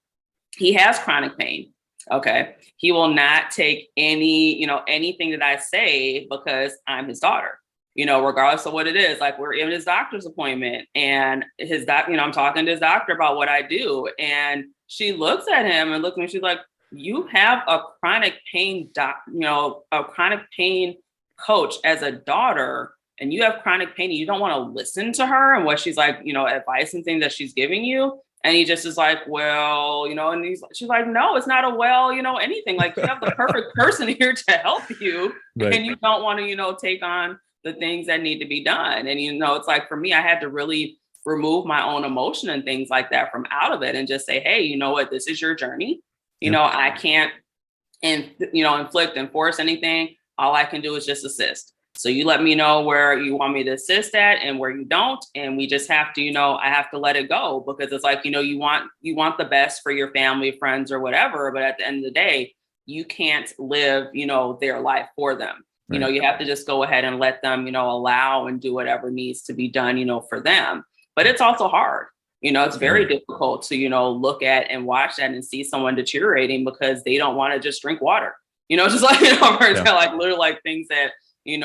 He has chronic pain. Okay. He will not take anything that I say because I'm his daughter, regardless of what it is. Like, we're in his doctor's appointment, and I'm talking to his doctor about what I do. And she looks at him and looks at me, she's like, you have a chronic pain a chronic pain coach as a daughter, and you have chronic pain, and you don't want to listen to her and what she's like, advice and things that she's giving you. And he just is like, well, and she's like, no, it's not anything. Like, you have the perfect person here to help you. Right. And you don't want to, take on the things that need to be done. And, it's like, for me, I had to really remove my own emotion and things like that from out of it, and just say, hey, you know what, this is your journey. I can't, inflict and force anything. All I can do is just assist. So you let me know where you want me to assist at and where you don't. And we just have to, I have to let it go, because it's like, you want the best for your family, friends, or whatever. But at the end of the day, you can't live, their life for them. Right. You have to just go ahead and let them, allow and do whatever needs to be done, for them. But it's also hard. It's very difficult to, look at and watch that and see someone deteriorating because they don't want to just drink water, just like, like literally like things that, as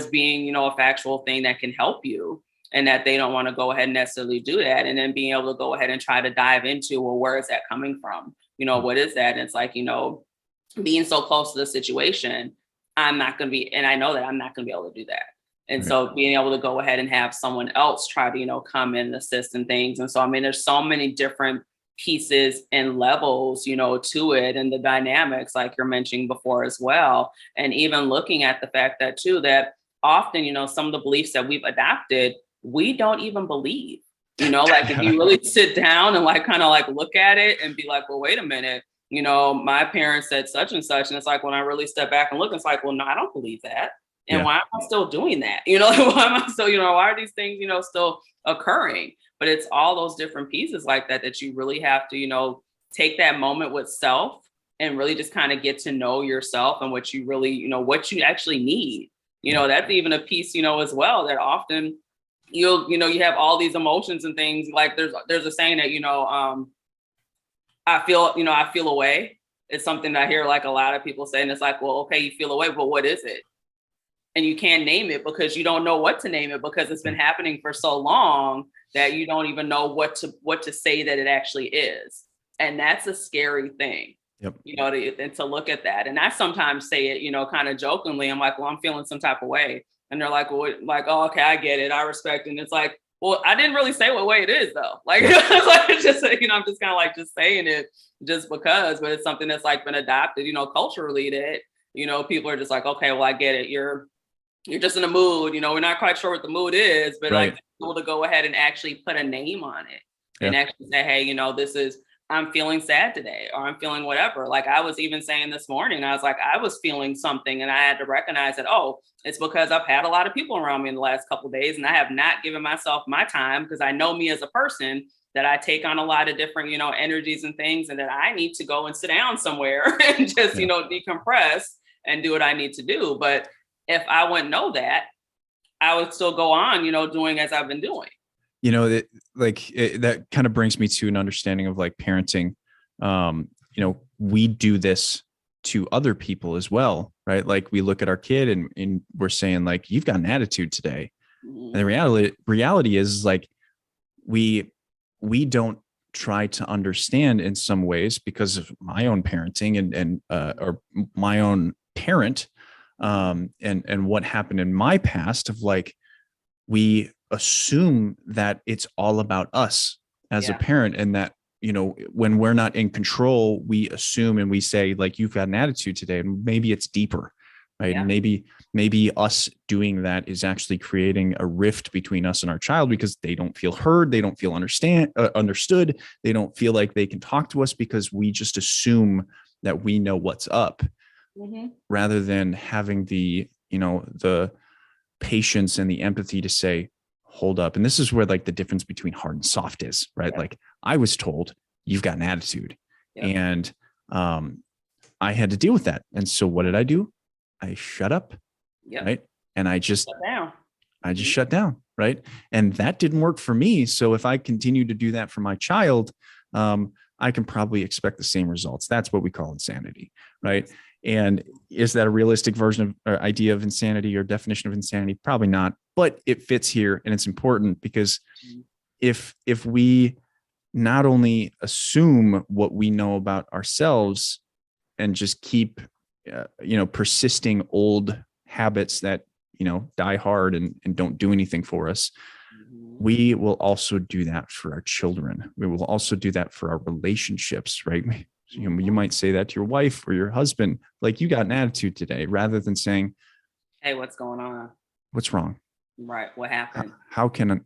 being, a factual thing that can help you, and that they don't want to go ahead and necessarily do that. And then being able to go ahead and try to dive into, well, where is that coming from? What is that? And it's like, being so close to the situation, I'm not going to be, and I know that I'm not going to be able to do that. And so being able to go ahead and have someone else try to, come in and assist and things. And so, I mean, there's so many different pieces and levels, to it, and the dynamics, like you're mentioning before as well. And even looking at the fact that too, that often, some of the beliefs that we've adopted, we don't even believe, like if you really sit down and like, kind of like look at it and be like, well, wait a minute, my parents said such and such. And it's like, when I really step back and look, it's like, well, no, I don't believe that. And why am I still doing that? Why am I still, why are these things, still occurring? But it's all those different pieces like that you really have to, take that moment with self and really just kind of get to know yourself and what you really, what you actually need. That's even a piece, as well, that often you have all these emotions and things. Like there's a saying that, I feel away. It's something that I hear like a lot of people say, and it's like, well, okay, you feel away, but what is it? And you can't name it because you don't know what to name it, because it's been happening for so long that you don't even know what to say that it actually is. And that's a scary thing, to look at that. And I sometimes say it, kind of jokingly. I'm like, well, I'm feeling some type of way. And they're like, well, like, oh, okay, I get it. I respect it. And it's like, well, I didn't really say what way it is though. Like, it's just, I'm just kind of like just saying it just because, but it's something that's like been adopted, culturally that, people are just like, okay, well, I get it. You're just in a mood, we're not quite sure what the mood is, but Right. like able to go ahead and actually put a name on it and Yeah. actually say, hey, I'm feeling sad today, or I'm feeling whatever. Like I was even saying this morning, I was like, I was feeling something and I had to recognize that, oh, it's because I've had a lot of people around me in the last couple of days and I have not given myself my time because I know me as a person that I take on a lot of different, energies and things, and that I need to go and sit down somewhere and just, decompress and do what I need to do. But if I wouldn't know that, I would still go on, doing as I've been doing. That kind of brings me to an understanding of like parenting. We do this to other people as well, right? Like we look at our kid and we're saying like, you've got an attitude today. Mm-hmm. And the reality is like, we don't try to understand in some ways because of my own parenting or my own parent, and what happened in my past of like, we assume that it's all about us as a parent, and that, when we're not in control, we assume and we say like, you've got an attitude today, and maybe it's deeper, right? Yeah. And maybe us doing that is actually creating a rift between us and our child because they don't feel heard, they don't feel understood, they don't feel like they can talk to us because we just assume that we know what's up, rather than having the patience and the empathy to say, hold up. And this is where like the difference between hard and soft is, right? Yeah. Like I was told you've got an attitude, and I had to deal with that. And so what did I do? I shut up, right? And I just shut down, right? And that didn't work for me. So if I continue to do that for my child, I can probably expect the same results. That's what we call insanity, right? And is that a realistic version of or idea of insanity or definition of insanity? Probably not, but it fits here, and it's important because if we not only assume what we know about ourselves and just keep, persisting old habits that, die hard and don't do anything for us, we will also do that for our children. We will also do that for our relationships, right? You might say that to your wife or your husband, like, you got an attitude today, rather than saying, hey, what's going on? What's wrong? Right. What happened? How can,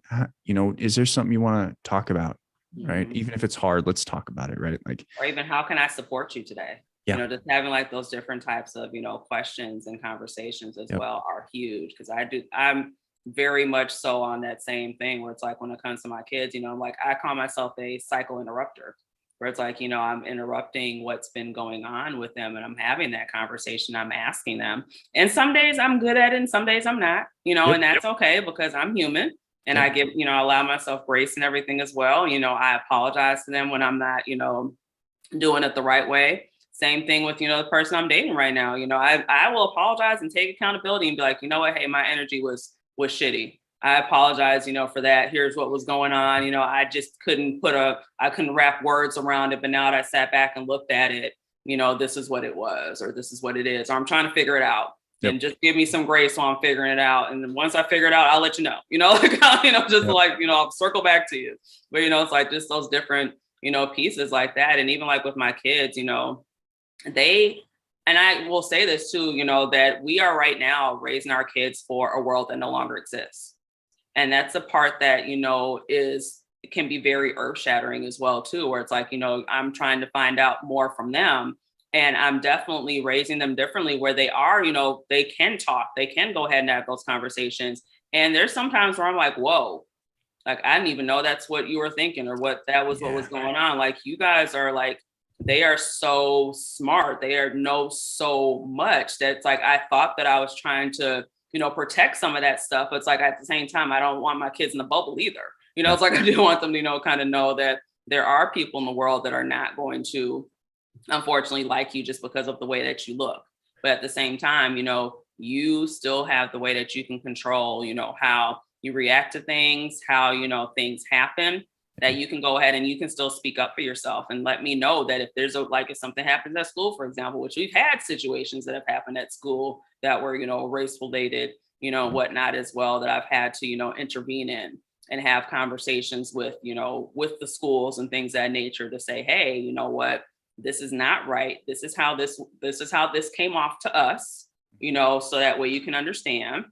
is there something you want to talk about? Right. Even if it's hard, let's talk about it. Right. Like, or even how can I support you today? Yeah. Just having like those different types of, questions and conversations as well are huge. Because I'm very much so on that same thing where it's like, when it comes to my kids, like I call myself a cycle interrupter, where it's like, I'm interrupting what's been going on with them, and I'm having that conversation. I'm asking them, and some days I'm good at it and some days I'm not, and that's okay because I'm human. And I give, allow myself grace and everything as well. I apologize to them when I'm not, doing it the right way. Same thing with, the person I'm dating right now. I will apologize and take accountability and be like, you know what, hey, my energy was shitty. I apologize, for that. Here's what was going on. I just couldn't I couldn't wrap words around it. But now that I sat back and looked at it, this is what it was, or this is what it is, or I'm trying to figure it out. And just give me some grace while I'm figuring it out. And then once I figure it out, I'll let you know, I'll circle back to you. But, it's like just those different, pieces like that. And even like with my kids, and I will say this too, that we are right now raising our kids for a world that no longer exists. And that's a part that, can be very earth shattering as well too, where it's like, I'm trying to find out more from them. And I'm definitely raising them differently where they are, they can talk, they can go ahead and have those conversations. And there's sometimes where I'm like, whoa, like, I didn't even know that's what you were thinking or what was going on. Like, you guys are like, they are so smart. They know so much that it's like, I thought that I was trying to, protect some of that stuff. But it's like, at the same time, I don't want my kids in the bubble either. It's like, I do want them to, kind of know that there are people in the world that are not going to, unfortunately, like you just because of the way that you look. But at the same time, you still have the way that you can control, how you react to things, how, things happen, that you can go ahead and you can still speak up for yourself and let me know that if there's if something happens at school, for example, which we've had situations that have happened at school that were, race related, whatnot as well, that I've had to, intervene in. and have conversations with, with the schools and things of that nature to say, hey, you know what, this is not right. This is how this came off to us, so that way you can understand.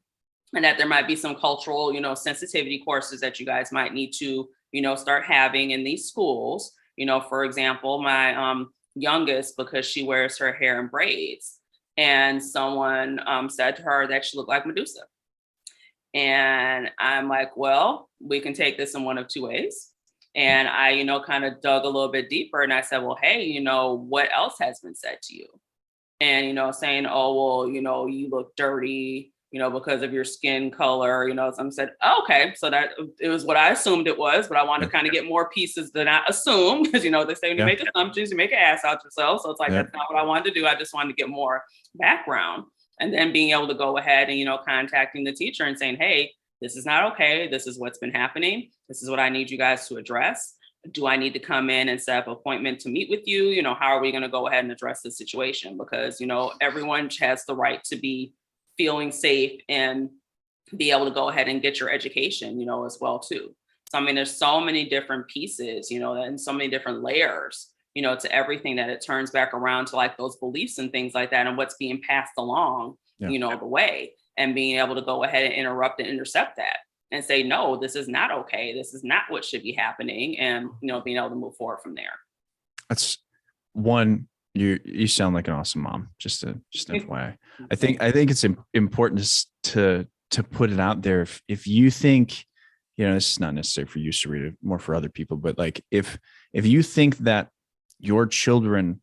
And that there might be some cultural, sensitivity courses that you guys might need to, start having in these schools. For example, my youngest, because she wears her hair in braids, and someone said to her that she looked like Medusa. And I'm like, well, we can take this in one of two ways. And I, kind of dug a little bit deeper, and I said, well, hey, what else has been said to you? And, saying, oh, well, you look dirty, because of your skin color, some said, oh, okay. So that it was what I assumed it was, but I wanted to kind of get more pieces than I assumed, because, they say when you make assumptions, you make an ass out yourself. So it's like, that's not what I wanted to do. I just wanted to get more background, and then being able to go ahead and, contacting the teacher and saying, hey, this is not okay. This is what's been happening. This is what I need you guys to address. Do I need to come in and set up an appointment to meet with you? How are we going to go ahead and address this situation? Because, everyone has the right to be feeling safe and be able to go ahead and get your education, as well, too. So, I mean, there's so many different pieces, and so many different layers, to everything, that it turns back around to like those beliefs and things like that, and what's being passed along, the way, and being able to go ahead and interrupt and intercept that and say, no, this is not okay. This is not what should be happening. And, being able to move forward from there. That's one. You sound like an awesome mom. Just an FYI. I think it's important to put it out there. If you think, this is not necessary for you, Serita, more for other people, but like if you think that your children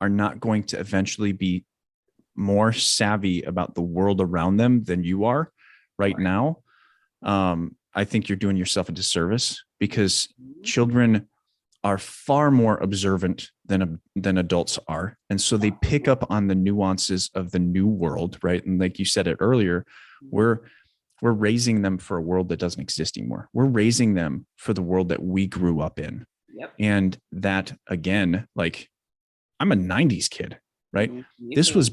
are not going to eventually be more savvy about the world around them than you are right now, I think you're doing yourself a disservice, because children are far more observant than adults are. And so they pick up on the nuances of the new world, right? And like you said it earlier, we're raising them for a world that doesn't exist anymore. We're raising them for the world that we grew up in. Yep. And that, again, like, I'm a 90s kid, right? This was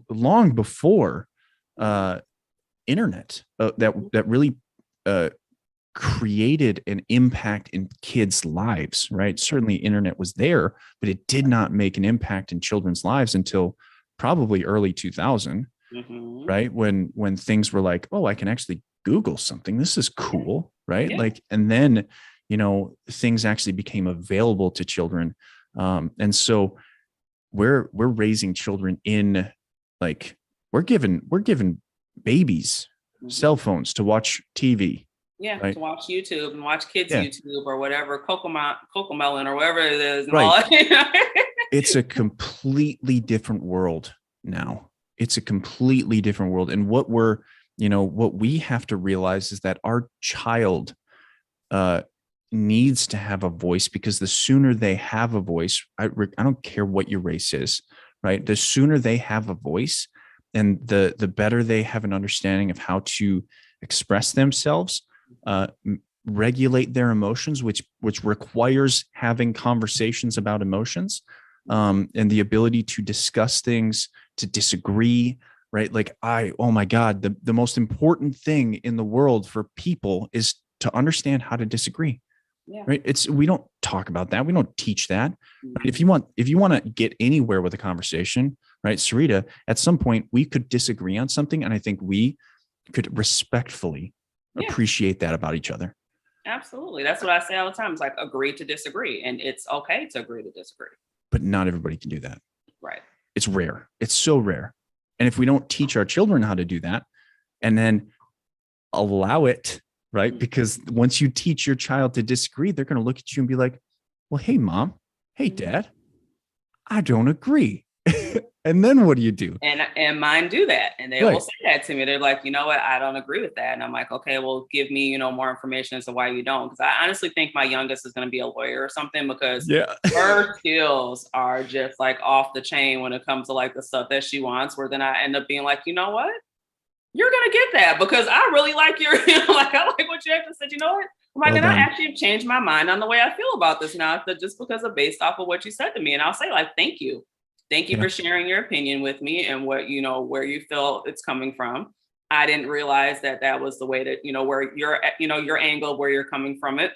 long before internet that really created an impact in kids' lives, right? Certainly internet was there, but it did not make an impact in children's lives until probably early 2000, right? When things were like, oh, I can actually Google something. This is cool, right? Like, and then, things actually became available to children. And so we're raising children in, like, we're giving babies cell phones to watch TV. Right? To watch YouTube and watch kids YouTube or whatever, Cocomelon or whatever it is. And right. All It's a completely different world now. It's a completely different world. And what we have to realize is that our child needs to have a voice, because the sooner they have a voice, I don't care what your race is, right? The sooner they have a voice, and the better they have an understanding of how to express themselves, regulate their emotions, which requires having conversations about emotions, and the ability to discuss things, to disagree, right? Like, oh my God, the most important thing in the world for people is to understand how to disagree. Right? We don't talk about that. We don't teach that. Right? If you want to get anywhere with a conversation, right, Serita, at some point we could disagree on something, and I think we could respectfully appreciate that about each other. Absolutely. That's what I say all the time. It's like, agree to disagree, and it's okay to agree to disagree. But not everybody can do that. Right. It's rare. It's so rare. And if we don't teach our children how to do that, and then allow it, right? Because once you teach your child to disagree, they're going to look at you and be like, well, hey, mom, hey, dad, I don't agree. And then what do you do? And mine do that. And they will say that to me. They're like, you know what? I don't agree with that. And I'm like, okay, well, give me, more information as to why you don't. Because I honestly think my youngest is going to be a lawyer or something, because her skills are just like off the chain when it comes to like the stuff that she wants, where then I end up being like, you know what? You're going to get that, because I really like your, like, I like what you actually said. You know what? I'm like, and I actually have changed my mind on the way I feel about this now, just because of based off of what you said to me. And I'll say, like, thank you. Thank you for sharing your opinion with me and what, where you feel it's coming from. I didn't realize that that was the way that, where your angle, where you're coming from, it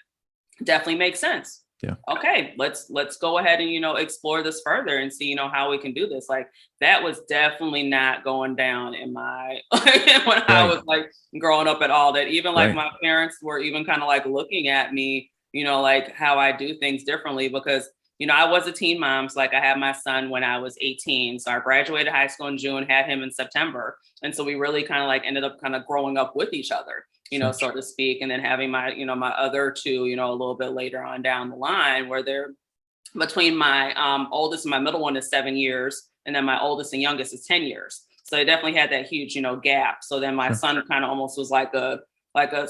definitely makes sense. Yeah. Okay, let's go ahead and, explore this further and see, how we can do this. Like, that was definitely not going down in my, when I was like growing up at all, that even like my parents were even kind of like looking at me, like how I do things differently, because, I was a teen mom. So like I had my son when I was 18. So I graduated high school in June, had him in September. And so we really kind of like ended up kind of growing up with each other, so to speak. And then having my, my other two, a little bit later on down the line, where they're between my oldest and my middle one is 7 years. And then my oldest and youngest is 10 years. So they definitely had that huge, gap. So then my son kind of almost was like a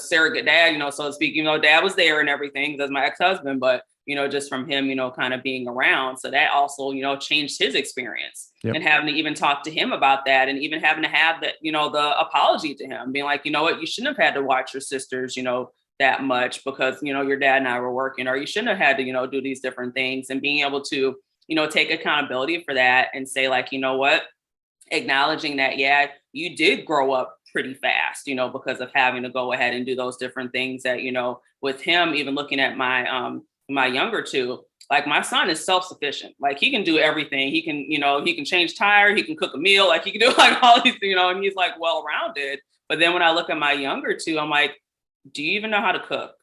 surrogate dad, so to speak. Dad was there and everything, that's my ex-husband, but just from him, kind of being around. So that also, changed his experience. And having to even talk to him about that, and even having to have that, the apology to him, being like, you know what, you shouldn't have had to watch your sisters, that much, because, your dad and I were working, or you shouldn't have had to, do these different things, and being able to, take accountability for that and say, like, you know what, acknowledging that, yeah, you did grow up pretty fast, because of having to go ahead and do those different things that, with him, even looking at my younger two, like my son is self-sufficient. Like he can do everything. He can, he can change tire, he can cook a meal, like he can do like all these, and he's like well-rounded. But then when I look at my younger two, I'm like, do you even know how to cook?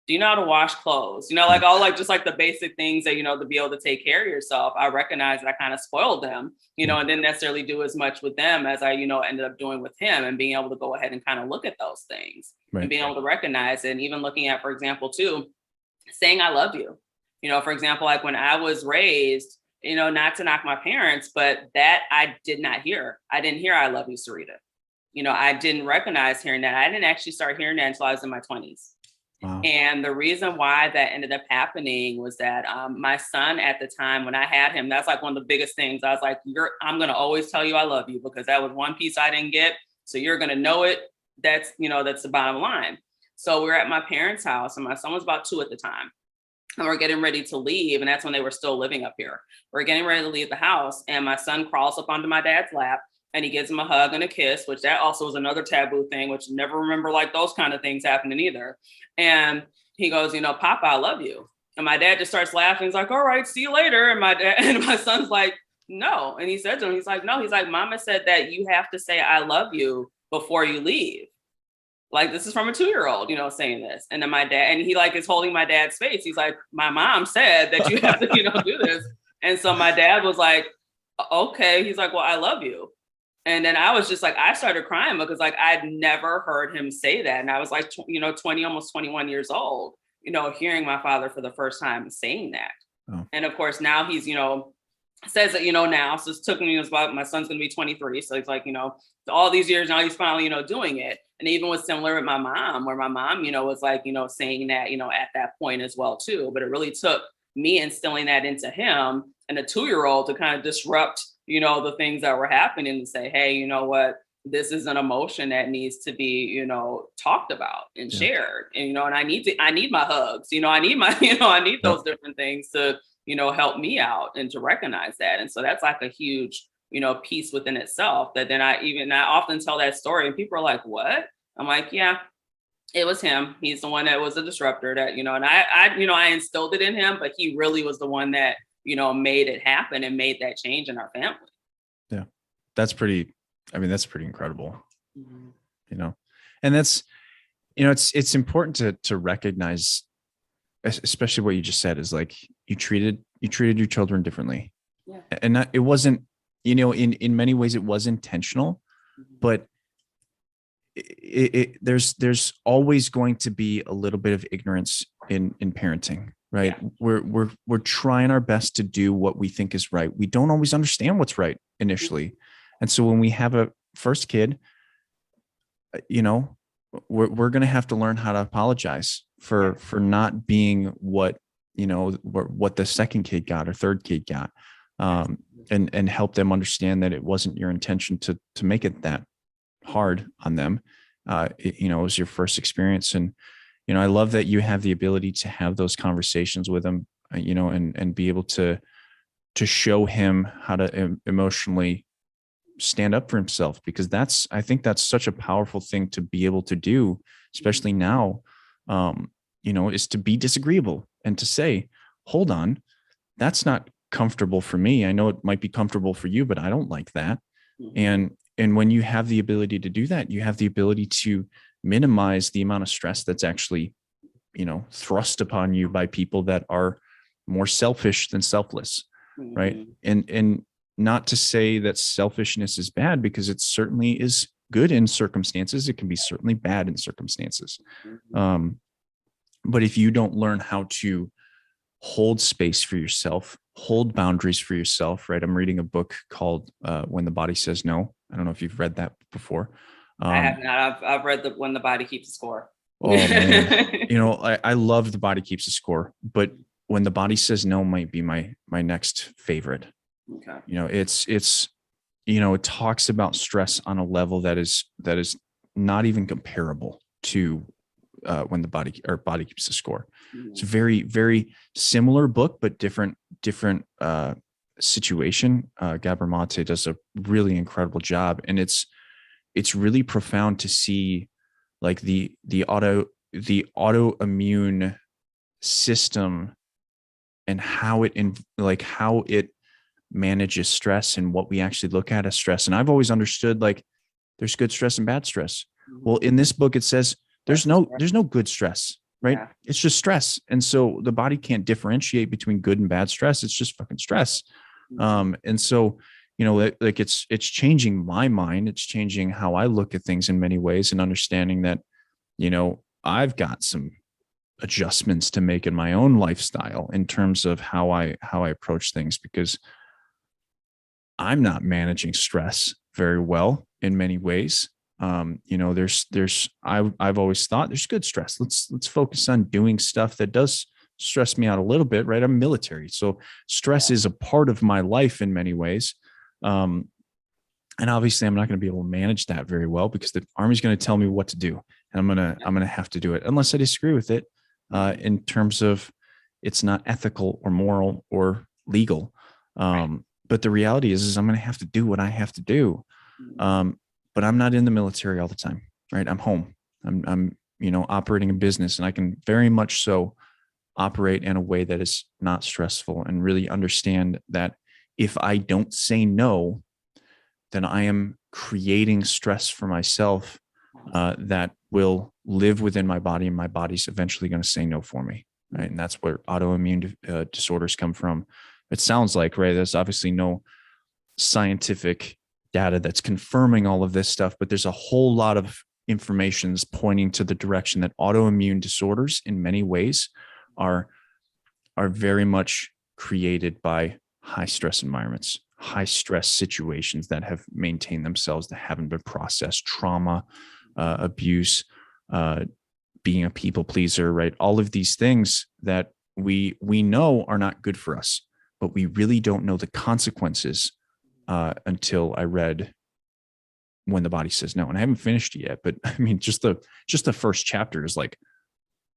Do you know how to wash clothes? Like all like just like the basic things that, to be able to take care of yourself. I recognize that I kind of spoiled them, and didn't necessarily do as much with them as I, ended up doing with him, and being able to go ahead and kind of look at those things and being able to recognize it. And even looking at, for example, too, saying I love you. For example, like when I was raised, not to knock my parents, but that I did not hear. I didn't hear I love you, Serita. I didn't recognize hearing that. I didn't actually start hearing that until I was in my 20s. Wow. And the reason why that ended up happening was that my son at the time, when I had him, that's like one of the biggest things. I was like, I'm going to always tell you I love you, because that was one piece I didn't get. So you're going to know it. That's, that's the bottom line. So we were at my parents' house, and my son was about 2 at the time. And we're getting ready to leave. And that's when they were still living up here. We're getting ready to leave the house. And my son crawls up onto my dad's lap, and he gives him a hug and a kiss, which that also was another taboo thing, which never remember like those kind of things happening either. And he goes, Papa, I love you. And my dad just starts laughing. He's like, all right, see you later. And my son's like, no. And he said to him, he's like, no. He's like, Mama said that you have to say I love you before you leave. Like, this is from a 2-year-old, saying this. And then my dad, and he like is holding my dad's face. He's like, my mom said that you have to, do this. And so my dad was like, okay. He's like, well, I love you. And then I was just like, I started crying, because like, I'd never heard him say that. And I was like, 20, almost 21 years old, hearing my father for the first time saying that. Oh. And of course, now he's, says that, now, so it took me, about my son's going to be 23. So it's like, all these years now he's finally, doing it. And even was similar with my mom, where my mom, was like, saying that, at that point as well too. But it really took me instilling that into him and a 2-year-old to kind of disrupt, the things that were happening, and say, hey, you know what, this is an emotion that needs to be, talked about and shared. And, and I need my hugs, I need my, I need those different things to, help me out and to recognize that. And so that's like a huge, piece within itself, that then I often tell that story, and people are like, what? I'm like, yeah, it was him. He's the one that was a disruptor that, and I instilled it in him, but he really was the one that, made it happen and made that change in our family. Yeah. That's pretty incredible, and that's, it's important to recognize, especially what you just said, is like, you treated your children differently. Yeah. And it wasn't, in many ways it was intentional, but there's always going to be a little bit of ignorance in parenting, right? Yeah. We're trying our best to do what we think is right. We don't always understand what's right initially. And so when we have a first kid, we're going to have to learn how to apologize for not being what the second kid got or third kid got. And help them understand that it wasn't your intention to make it that hard on them. It was your first experience. And, I love that you have the ability to have those conversations with him, and be able to show him how to emotionally stand up for himself, because I think that's such a powerful thing to be able to do, especially now, is to be disagreeable and to say, hold on, that's not comfortable for me. I know it might be comfortable for you, but I don't like that. And when you have the ability to do that, you have the ability to minimize the amount of stress that's actually, thrust upon you by people that are more selfish than selfless. Right. And not to say that selfishness is bad, because it certainly is good in circumstances. It can be certainly bad in circumstances. But if you don't learn how to hold space for yourself, hold boundaries for yourself, right? I'm reading a book called When the Body Says No. I don't know if you've read that before. I have not. I've read When the Body Keeps Score. Oh man, I love The Body Keeps a Score, but When the Body Says No might be my next favorite. Okay. It talks about stress on a level that is not even comparable to When the Body Keeps a Score. It's a very, very similar book, but different situation. Gabor Mate does a really incredible job, and it's really profound to see like the autoimmune system and how it manages stress and what we actually look at as stress. And I've always understood like there's good stress and bad stress. Well, in this book, it says there's no good stress, right? Yeah. It's just stress. And so the body can't differentiate between good and bad stress. It's just fucking stress. And so, it's changing my mind. It's changing how I look at things in many ways, and understanding that, I've got some adjustments to make in my own lifestyle in terms of how I approach things, because I'm not managing stress very well in many ways. I've always thought there's good stress. Let's focus on doing stuff that does stress me out a little bit, right? I'm military, so stress is a part of my life in many ways. And obviously I'm not going to be able to manage that very well, because the Army's going to tell me what to do, and I'm going to have to do it unless I disagree with it, in terms of it's not ethical or moral or legal. But the reality is I'm going to have to do what I have to do. But I'm not in the military all the time, right? I'm home. I'm operating a business, and I can very much so operate in a way that is not stressful, and really understand that if I don't say no, then I am creating stress for myself that will live within my body, and my body's eventually going to say no for me, right? And that's where autoimmune disorders come from. It sounds like, right, there's obviously no scientific data that's confirming all of this stuff, but there's a whole lot of information pointing to the direction that autoimmune disorders in many ways are very much created by high stress environments, high stress situations that have maintained themselves, that haven't been processed, trauma, abuse, being a people pleaser, right? All of these things that we know are not good for us, but we really don't know the consequences until I read When the Body Says No. And I haven't finished it yet, but I mean, just the first chapter is like,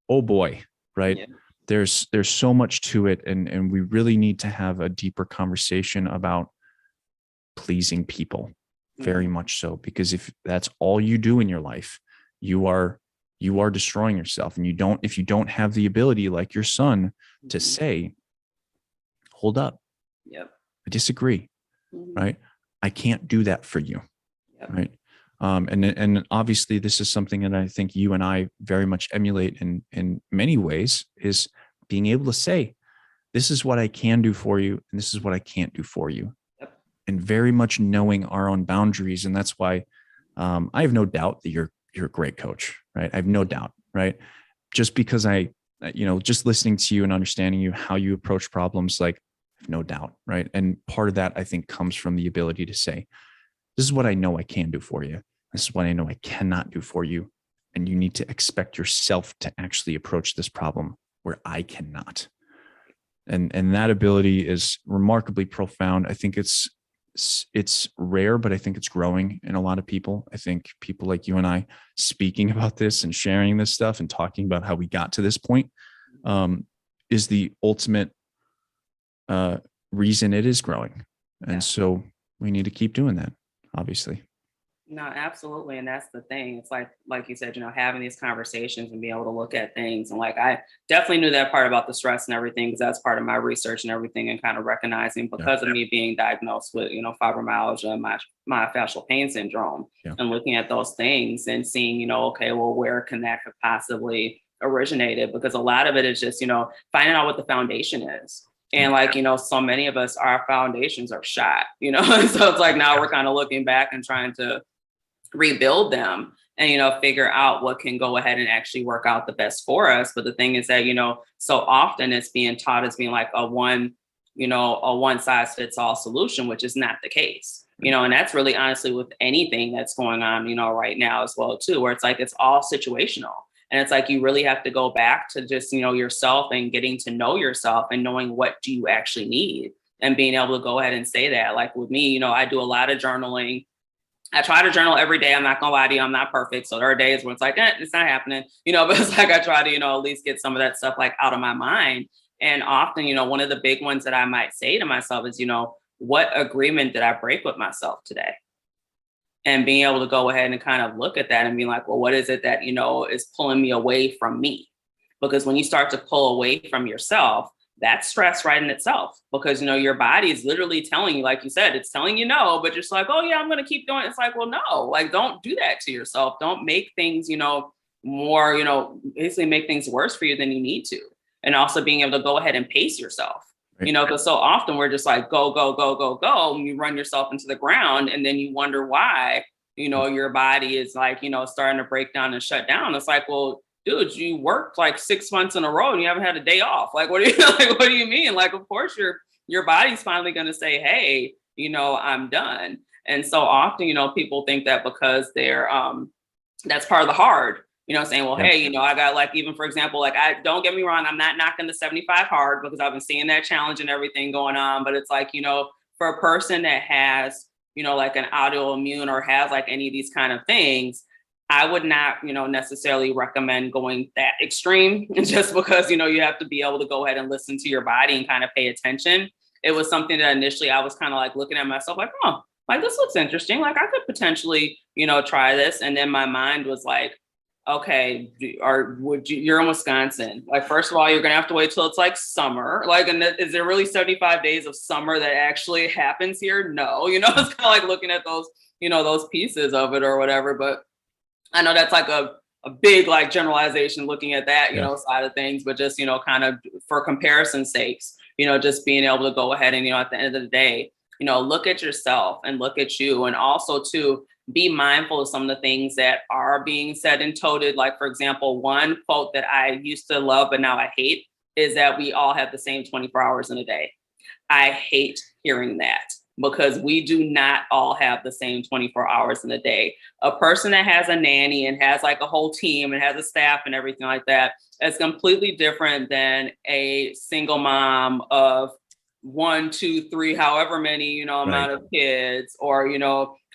oh boy, right? Yeah. There's so much to it. And we really need to have a deeper conversation about pleasing people, very much so, because if that's all you do in your life, you are destroying yourself. And if you don't have the ability, like your son, to say, hold up, I disagree, right? I can't do that for you, right? And obviously this is something that I think you and I very much emulate in many ways, is being able to say, this is what I can do for you, and this is what I can't do for you. And very much knowing our own boundaries. And that's why I have no doubt that you're a great coach, right? I have no doubt, right? Just because just listening to you and understanding you, how you approach problems, like, I have no doubt, right? And part of that, I think, comes from the ability to say, this is what I know I can do for you. This is what I know I cannot do for you. And you need to expect yourself to actually approach this problem where I cannot. And that ability is remarkably profound. I think it's rare, but I think it's growing in a lot of people. I think people like you and I speaking about this and sharing this stuff and talking about how we got to this point is the ultimate reason it is growing. And so we need to keep doing that. obviously. No, absolutely. And that's the thing. It's like you said, having these conversations and being able to look at things. And like, I definitely knew that part about the stress and everything, because that's part of my research and everything, and kind of recognizing because of me being diagnosed with, fibromyalgia, my myofascial pain syndrome, and looking at those things and seeing, okay, well, where can that have possibly originated? Because a lot of it is just, finding out what the foundation is. And like, so many of us, our foundations are shot, and so it's like now we're kind of looking back and trying to rebuild them and figure out what can go ahead and actually work out the best for us. But the thing is that so often it's being taught as being like a one size fits all solution, which is not the case. And that's really honestly with anything that's going on right now as well too, where it's like it's all situational. And it's like you really have to go back to just yourself and getting to know yourself and knowing what do you actually need, and being able to go ahead and say that. Like with me, I do a lot of journaling. I try to journal every day. I'm not gonna lie to you, I'm not perfect. So there are days when it's like, it's not happening, but it's like I try to, at least get some of that stuff like out of my mind. And often, one of the big ones that I might say to myself is, what agreement did I break with myself today? And being able to go ahead and kind of look at that and be like, well, what is it that, is pulling me away from me? Because when you start to pull away from yourself, that's stress right in itself, because, your body is literally telling you, like you said, it's telling you no, but just like, oh yeah, I'm going to keep doing it. It's like, well, no, like, don't do that to yourself. Don't make things, more, basically make things worse for you than you need to. And also being able to go ahead and pace yourself, because so often we're just like, go, go, go, go, go. And you run yourself into the ground, and then you wonder why, your body is like, starting to break down and shut down. It's like, well, dude, you worked like 6 months in a row and you haven't had a day off. Like, what do you mean? Like, of course your body's finally going to say, hey, I'm done. And so often, people think that because they're, that's part of the hard, saying, well, hey, I got like, even for example, like, don't get me wrong, I'm not knocking the 75 hard, because I've been seeing that challenge and everything going on. But it's like, for a person that has, like an autoimmune or has like any of these kind of things, I would not, necessarily recommend going that extreme, just because, you have to be able to go ahead and listen to your body and kind of pay attention. It was something that initially I was kind of like looking at myself like, oh, like this looks interesting. Like I could potentially, try this. And then my mind was like, okay, you're in Wisconsin. Like, first of all, you're going to have to wait till it's like summer. Like, and is there really 75 days of summer that actually happens here? No, it's kind of like looking at those, those pieces of it or whatever. But I know that's like a big like generalization looking at that, side of things, but just, kind of for comparison's sakes, just being able to go ahead and, at the end of the day, look at yourself and look at you, and also to be mindful of some of the things that are being said and toted. Like, for example, one quote that I used to love, but now I hate, is that we all have the same 24 hours in a day. I hate hearing that, because we do not all have the same 24 hours in a day. A person that has a nanny and has like a whole team and has a staff and everything like that is completely different than a single mom of 1, 2, 3, however many, amount of kids, or,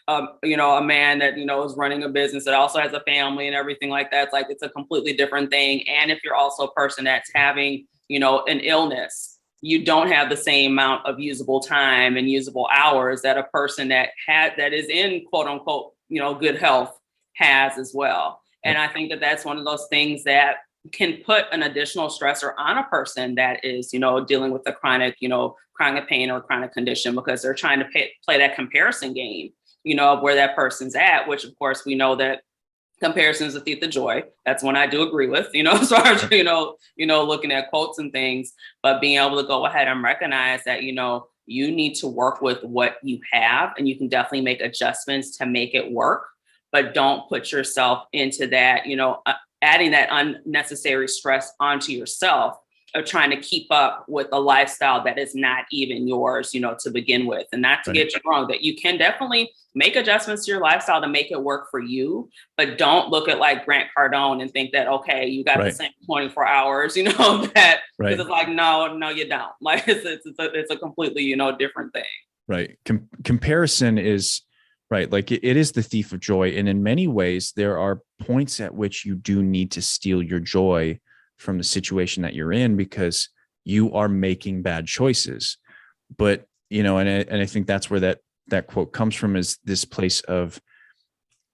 a man that, is running a business that also has a family and everything like that. It's like, it's a completely different thing. And if you're also a person that's having, an illness, you don't have the same amount of usable time and usable hours that a person that is in quote unquote, good health has as well. And I think that that's one of those things that can put an additional stressor on a person that is, dealing with a chronic pain or chronic condition, because they're trying to play that comparison game, of where that person's at, which of course we know that comparison is the thief of joy. That's one I do agree with, as far as, looking at quotes and things, but being able to go ahead and recognize that, you need to work with what you have, and you can definitely make adjustments to make it work, but don't put yourself into that, adding that unnecessary stress onto yourself of trying to keep up with a lifestyle that is not even yours, to begin with. And not to get you wrong, that you can definitely make adjustments to your lifestyle to make it work for you, but don't look at like Grant Cardone and think that, okay, you got the same 24 hours, that, because it's like, no, you don't. Like it's a completely, different thing. Right. Comparison is right. Like it is the thief of joy. And in many ways, there are points at which you do need to steal your joy from the situation that you're in, because you are making bad choices. But, and I think that's where that that quote comes from is this place of,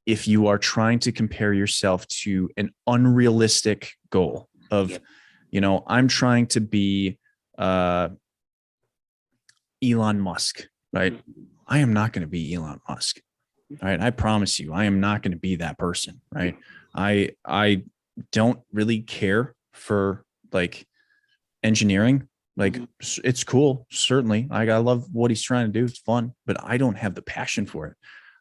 if you are trying to compare yourself to an unrealistic goal of, I'm trying to be Elon Musk, right? I am not going to be Elon Musk. All right. I promise you, I am not going to be that person. Right. I don't really care for like engineering. Like it's cool. Certainly. I love what he's trying to do. It's fun, but I don't have the passion for it.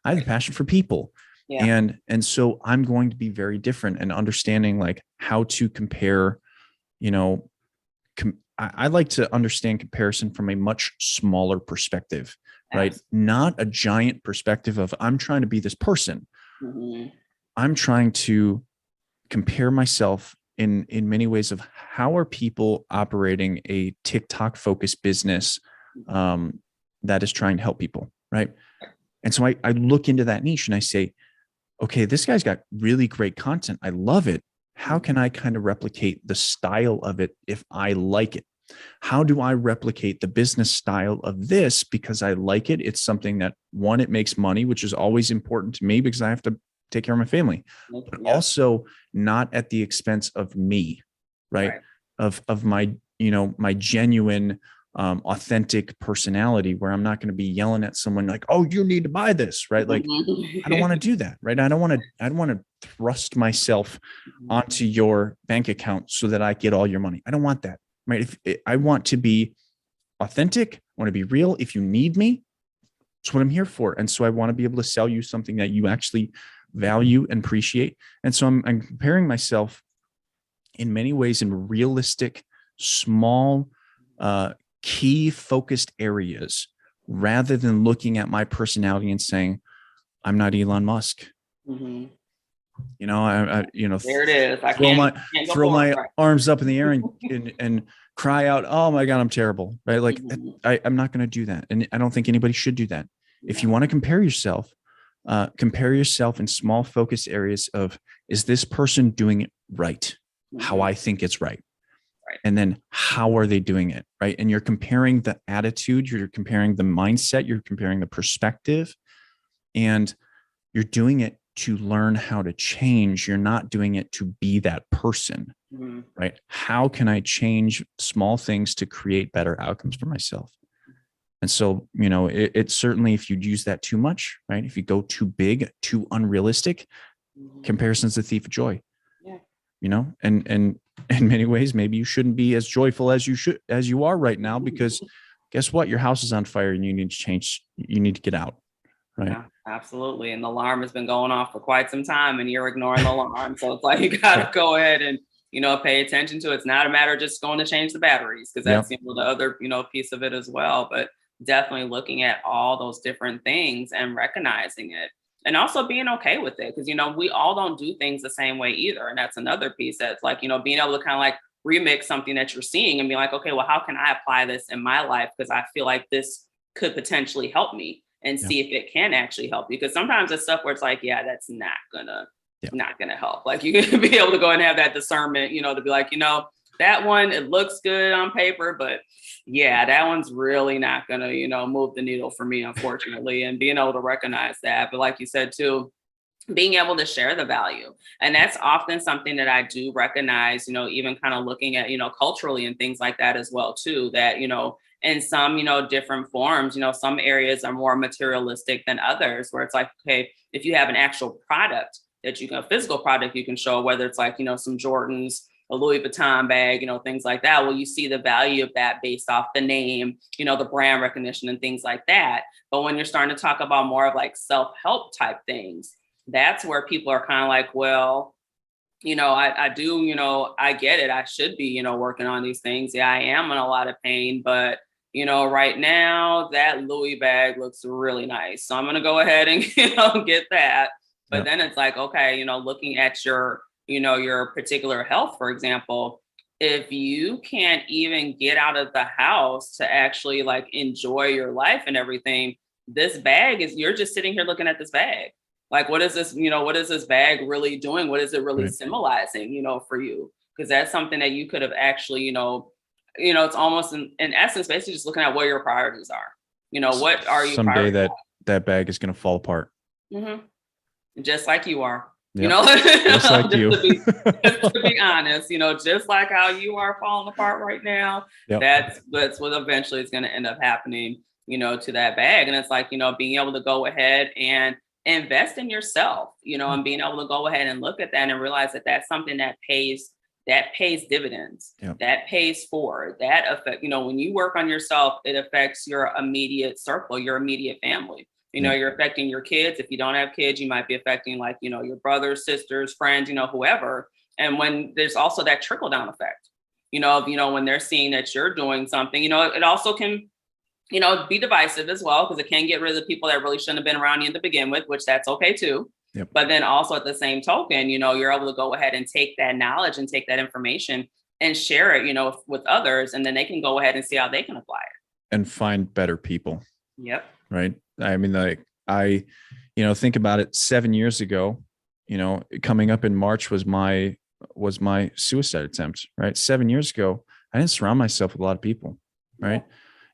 I have the passion for people. Yeah. And so I'm going to be very different and understanding like how to compare, I like to understand comparison from a much smaller perspective, right? Not a giant perspective of I'm trying to be this person. I'm trying to compare myself in many ways of how are people operating a TikTok focused business that is trying to help people, right? And so I look into that niche and I say, okay, this guy's got really great content. I love it. How can I kind of replicate the style of it if I like it? How do I replicate the business style of this because I like it? It's something that, one, it makes money, which is always important to me because I have to take care of my family, but also not at the expense of me, right? Of my, my genuine, authentic personality, where I'm not going to be yelling at someone like, oh, you need to buy this, right? Like, I don't want to do that, right? I don't want to thrust myself onto your bank account so that I get all your money. I don't want that, right? I want to be authentic, I want to be real. If you need me, that's what I'm here for. And so I want to be able to sell you something that you actually value and appreciate. And so I'm comparing myself in many ways in realistic, small, key focused areas, rather than looking at my personality and saying, I'm not Elon Musk. I there it is. Throw my arms up in the air and cry out, oh my God, I'm terrible. Right. Like I'm not going to do that. And I don't think anybody should do that. If you want to compare yourself in small focused areas of, is this person doing it right? How I think it's right. And then how are they doing it? Right. And you're comparing the attitude, you're comparing the mindset, you're comparing the perspective, and you're doing it to learn how to change. You're not doing it to be that person, right? How can I change small things to create better outcomes for myself? And so, it's certainly, if you use that too much, right? If you go too big, too unrealistic, comparison's the thief of joy. And in many ways, maybe you shouldn't be as joyful as you are right now, because guess what? Your house is on fire and you need to change. You need to get out. Right. Yeah, absolutely. And the alarm has been going off for quite some time and you're ignoring the alarm. So it's like, you got to go ahead and, pay attention to it. It's not a matter of just going to change the batteries, because that's the other, piece of it as well. But definitely looking at all those different things and recognizing it. And also being okay with it, because, we all don't do things the same way either. And that's another piece that's like, being able to kind of like remix something that you're seeing and be like, okay, well, how can I apply this in my life? Because I feel like this could potentially help me, and see if it can actually help you. Because sometimes it's stuff where it's like, that's not gonna help. Like, you can be able to go and have that discernment, to be like, that one, it looks good on paper, but that one's really not gonna, move the needle for me, unfortunately. And being able to recognize that. But like you said too, being able to share the value. And that's often something that I do recognize, even kind of looking at, culturally and things like that as well too, that, in some, different forms, some areas are more materialistic than others, where it's like, okay, if you have an actual product a physical product you can show, whether it's like, some Jordans, a Louis Vuitton bag, things like that. Well, you see the value of that based off the name, the brand recognition and things like that. But when you're starting to talk about more of like self-help type things, that's where people are kind of like, well, I do, I get it. I should be, working on these things. Yeah, I am in a lot of pain, but right now that Louis bag looks really nice. So I'm going to go ahead and, get that. But then it's like, okay, looking at your, your particular health, for example, if you can't even get out of the house to actually like enjoy your life and everything, this bag you're just sitting here looking at this bag. Like, what is this, what is this bag really doing? What is it really symbolizing, for you? Because that's something that you could have actually, it's almost in essence, basically just looking at what your priorities are. What are you someday that that bag is going to fall apart. Mm-hmm. Just like you are. Yep. You know, just like just you. to be honest, you know, just like how you are falling apart right now, Yep. that's what eventually is going to end up happening, you know, to that bag. And it's like, you know, being able to go ahead and invest in yourself, you know, and being able to go ahead and look at that and realize that that's something that pays dividends, Yep. that pays forward, that affect, you know, when you work on yourself, it affects your immediate circle, your immediate family. You know, you're affecting your kids. If you don't have kids, you might be affecting, like, you know, your brothers, sisters, friends, you know, whoever. And when there's also that trickle down effect, you know, when they're seeing that you're doing something, you know, it also can, you know, be divisive as well, because it can get rid of the people that really shouldn't have been around you to begin with, which that's okay too. Yep. But then also at the same token, you know, you're able to go ahead and take that knowledge and take that information and share it, you know, with others. And then they can go ahead and see how they can apply it. And find better people. Yep. Right. I mean, like you know, think about it. 7 years ago, you know, coming up in March was my suicide attempt, right? 7 years ago, I didn't surround myself with a lot of people. Right.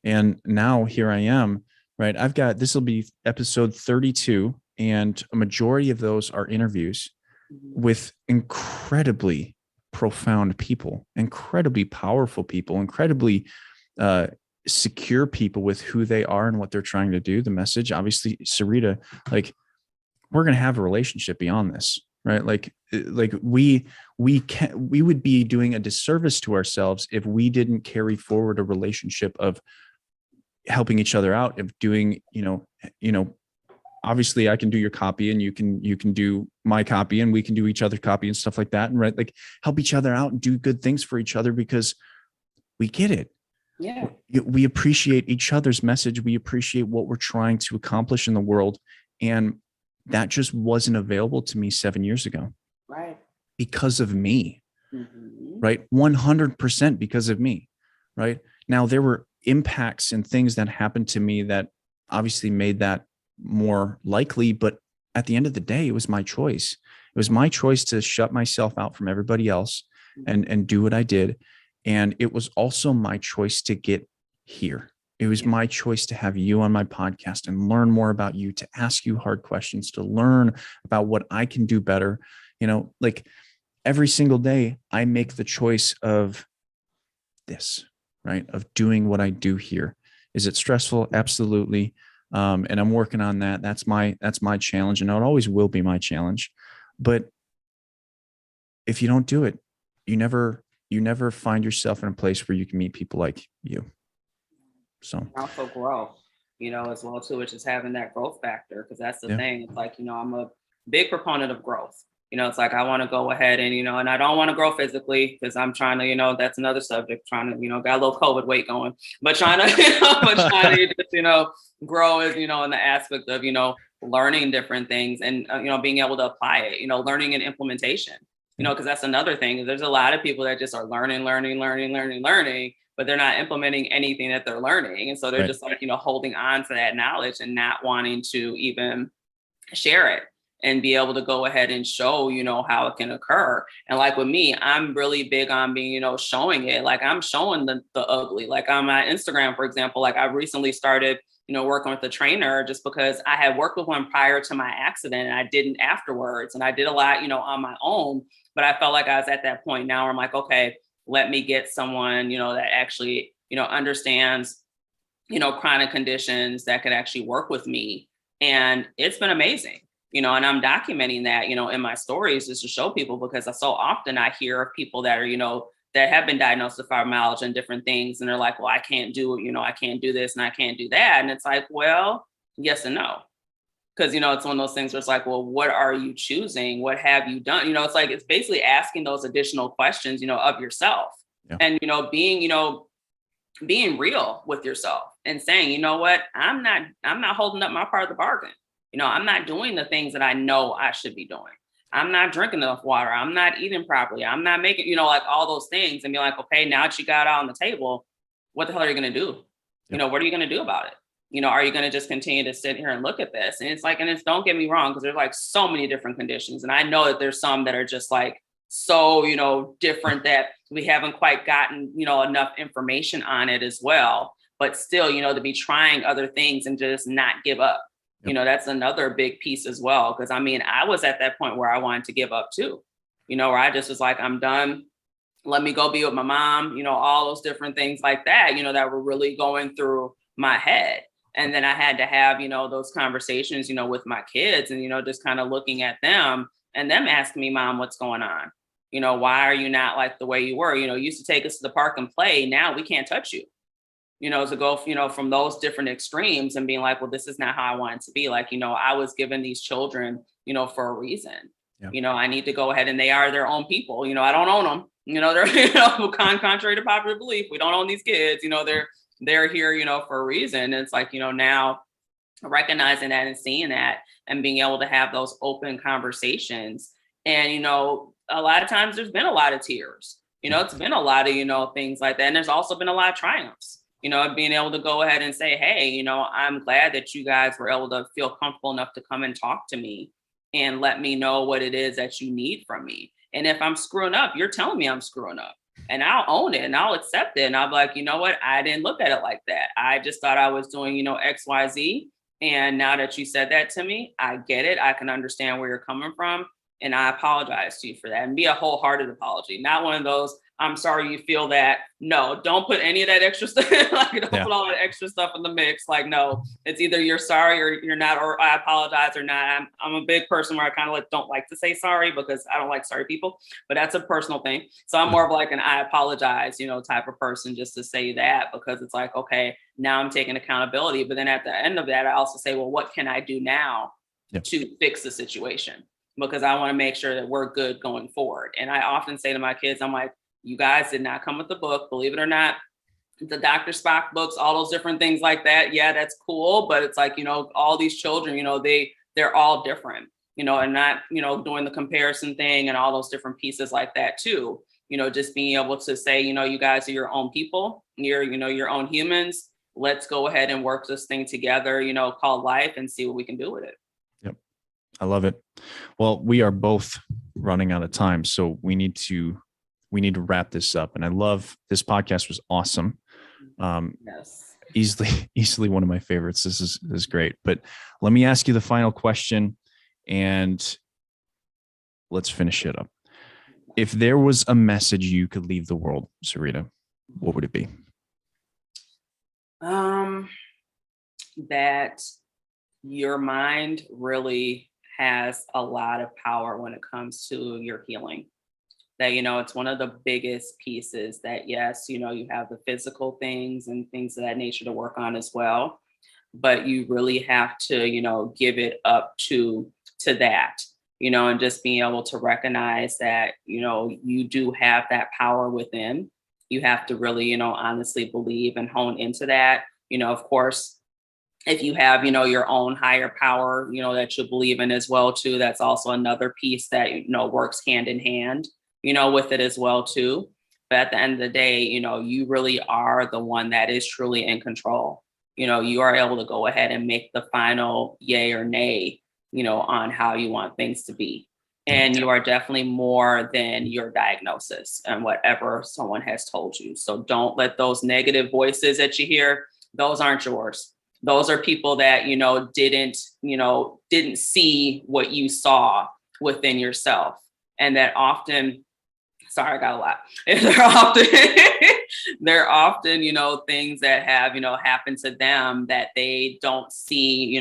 Yeah. And now here I am, right? This will be episode 32. And a majority of those are interviews with incredibly profound people, incredibly powerful people, incredibly, secure people with who they are and what they're trying to do. The message, obviously, Serita, like, we're going to have a relationship beyond this, right? Like we would be doing a disservice to ourselves if we didn't carry forward a relationship of helping each other out, of doing, you know, obviously I can do your copy and you can do my copy and we can do each other copy and stuff like that. And right, like, help each other out and do good things for each other, because we get it. Yeah. We appreciate each other's message. We appreciate what we're trying to accomplish in the world. And that just wasn't available to me 7 years ago. Right. Because of me. Mm-hmm. Right. 100% because of me. Right. Now, there were impacts and things that happened to me that obviously made that more likely. But at the end of the day, it was my choice. It was my choice to shut myself out from everybody else and do what I did. And it was also my choice to get here. It was my choice to have you on my podcast and learn more about you, to ask you hard questions, to learn about what I can do better. You know, like, every single day I make the choice of this, right? Of doing what I do here. Is it stressful? Absolutely. And I'm working on that. That's my challenge. And it always will be my challenge. But if you don't do it, you never find yourself in a place where you can meet people like you. So also grow, you know, as well too, which is having that growth factor. Because that's the thing. It's like, you know, I'm a big proponent of growth. You know, it's like, I want to go ahead and, you know, and I don't want to grow physically, because I'm trying to, you know, that's another subject, trying to, you know, got a little COVID weight going, but trying to, you know, just, you know, grow is, you know, in the aspect of, you know, learning different things and, you know, being able to apply it, you know, learning and implementation, you know, because that's another thing. There's a lot of people that just are learning, but they're not implementing anything that they're learning. And so they're just like, you know, holding on to that knowledge and not wanting to even share it and be able to go ahead and show, you know, how it can occur. And like with me, I'm really big on being, you know, showing it. Like, I'm showing the ugly. Like, on my Instagram, for example, like, I recently started, you know, working with a trainer just because I had worked with one prior to my accident and I didn't afterwards. And I did a lot, you know, on my own, but I felt like I was at that point now where I'm like, okay, let me get someone, you know, that actually, you know, understands, you know, chronic conditions that could actually work with me. And it's been amazing. You know, and I'm documenting that, you know, in my stories just to show people, because so often I hear of people that are, you know, that have been diagnosed with fibromyalgia and different things. And they're like, well, I can't do it. You know, I can't do this and I can't do that. And it's like, well, yes and no. Because, you know, it's one of those things where it's like, well, what are you choosing? What have you done? You know, it's like, it's basically asking those additional questions, you know, of yourself and, you know, being real with yourself and saying, you know what, I'm not holding up my part of the bargain. You know, I'm not doing the things that I know I should be doing. I'm not drinking enough water. I'm not eating properly. I'm not making, you know, like all those things, and be like, okay, now that you got it on the table, what the hell are you going to do? You know, what are you going to do about it? You know, are you going to just continue to sit here and look at this? And it's like, and it's, don't get me wrong, because there's like so many different conditions. And I know that there's some that are just like, so, you know, different that we haven't quite gotten, you know, enough information on it as well. But still, you know, to be trying other things and just not give up. That's another big piece as well. Cause I mean, I was at that point where I wanted to give up too, where I just was like, I'm done. Let me go be with my mom, all those different things like that, that were really going through my head. And then I had to have, those conversations, with my kids and, just kind of looking at them and them asking me, Mom, what's going on? Why are you not like the way you were? You used to take us to the park and play. Now we can't touch you, to go, from those different extremes and being like, well, this is not how I want it to be. Like, I was given these children, for a reason. Yeah. I need to go ahead and they are their own people. I don't own them. They're, contrary to popular belief, we don't own these kids. They're here, for a reason. It's like, now recognizing that and seeing that and being able to have those open conversations. And, a lot of times there's been a lot of tears, it's been a lot of, things like that. And there's also been a lot of triumphs, being able to go ahead and say, hey, I'm glad that you guys were able to feel comfortable enough to come and talk to me and let me know what it is that you need from me. And if I'm screwing up, you're telling me I'm screwing up and I'll own it and I'll accept it. And I'll be like, you know what? I didn't look at it like that. I just thought I was doing, X, Y, Z. And now that you said that to me, I get it. I can understand where you're coming from. And I apologize to you for that, and be a wholehearted apology, not one of those, I'm sorry you feel that. No, don't put any of that extra stuff, put all that extra stuff in the mix. Like, no, it's either you're sorry or you're not, or I apologize or not. I'm a big person where I kind of don't like to say sorry because I don't like sorry people, but that's a personal thing. So I'm more of like an I apologize, type of person, just to say that, because it's like, okay, now I'm taking accountability. But then at the end of that, I also say, well, what can I do now to fix the situation? Because I want to make sure that we're good going forward. And I often say to my kids, I'm like, you guys did not come with the book, believe it or not. The Dr. Spock books, all those different things like that. Yeah, that's cool. But it's like, all these children, they're all different, and not, doing the comparison thing and all those different pieces like that too. Just being able to say, you guys are your own people, you're, your own humans. Let's go ahead and work this thing together, called life, and see what we can do with it. I love it. Well, we are both running out of time, so we need to wrap this up. And I love this podcast. Was awesome. Yes. Easily one of my favorites. This is great. But let me ask you the final question, and let's finish it up. If there was a message you could leave the world, Serita, what would it be? That your mind really has a lot of power when it comes to your healing. That, it's one of the biggest pieces that, yes, you have the physical things and things of that nature to work on as well, but you really have to, give it up to that, and just being able to recognize that, you do have that power within. You have to really, honestly believe and hone into that. Of course, if you have, your own higher power, that you believe in as well, too, that's also another piece that, works hand in hand, with it as well, too. But at the end of the day, you really are the one that is truly in control. You are able to go ahead and make the final yay or nay, on how you want things to be. And you are definitely more than your diagnosis and whatever someone has told you. So don't let those negative voices that you hear, those aren't yours. Those are people that, didn't see what you saw within yourself. And that often, sorry, I got a lot. They're often, things that have, happened to them that they don't see,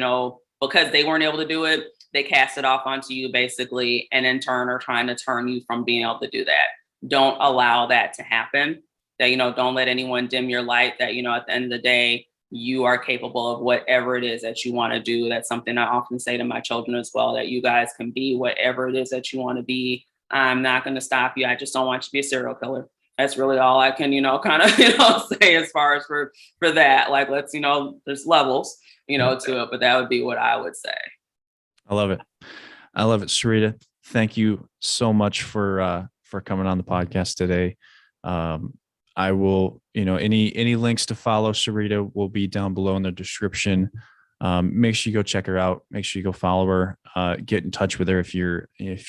because they weren't able to do it. They cast it off onto you basically, and in turn are trying to turn you from being able to do that. Don't allow that to happen. That, don't let anyone dim your light, that, at the end of the day, you are capable of whatever it is that you want to do. That's something I often say to my children as well, that you guys can be whatever it is that you want to be. I'm not going to stop you. I just don't want you to be a serial killer. That's really all I can, kind of, say as far as for that. Like, let's, there's levels, to it, but that would be what I would say. I love it. Serita, thank you so much for coming on the podcast today. I will, any links to follow Serita will be down below in the description. Make sure you go check her out. Make sure you go follow her. Get in touch with her if you're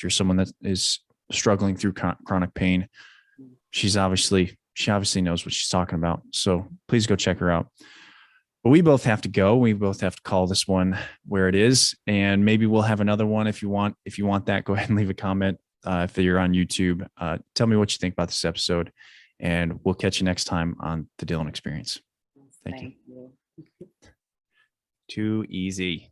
someone that is struggling through chronic pain. She obviously knows what she's talking about. So please go check her out. But we both have to go. We both have to call this one where it is, and maybe we'll have another one if you want. If you want that, go ahead and leave a comment. If you're on YouTube, tell me what you think about this episode, and we'll catch you next time on the Dylan Experience. Thank you. Too easy.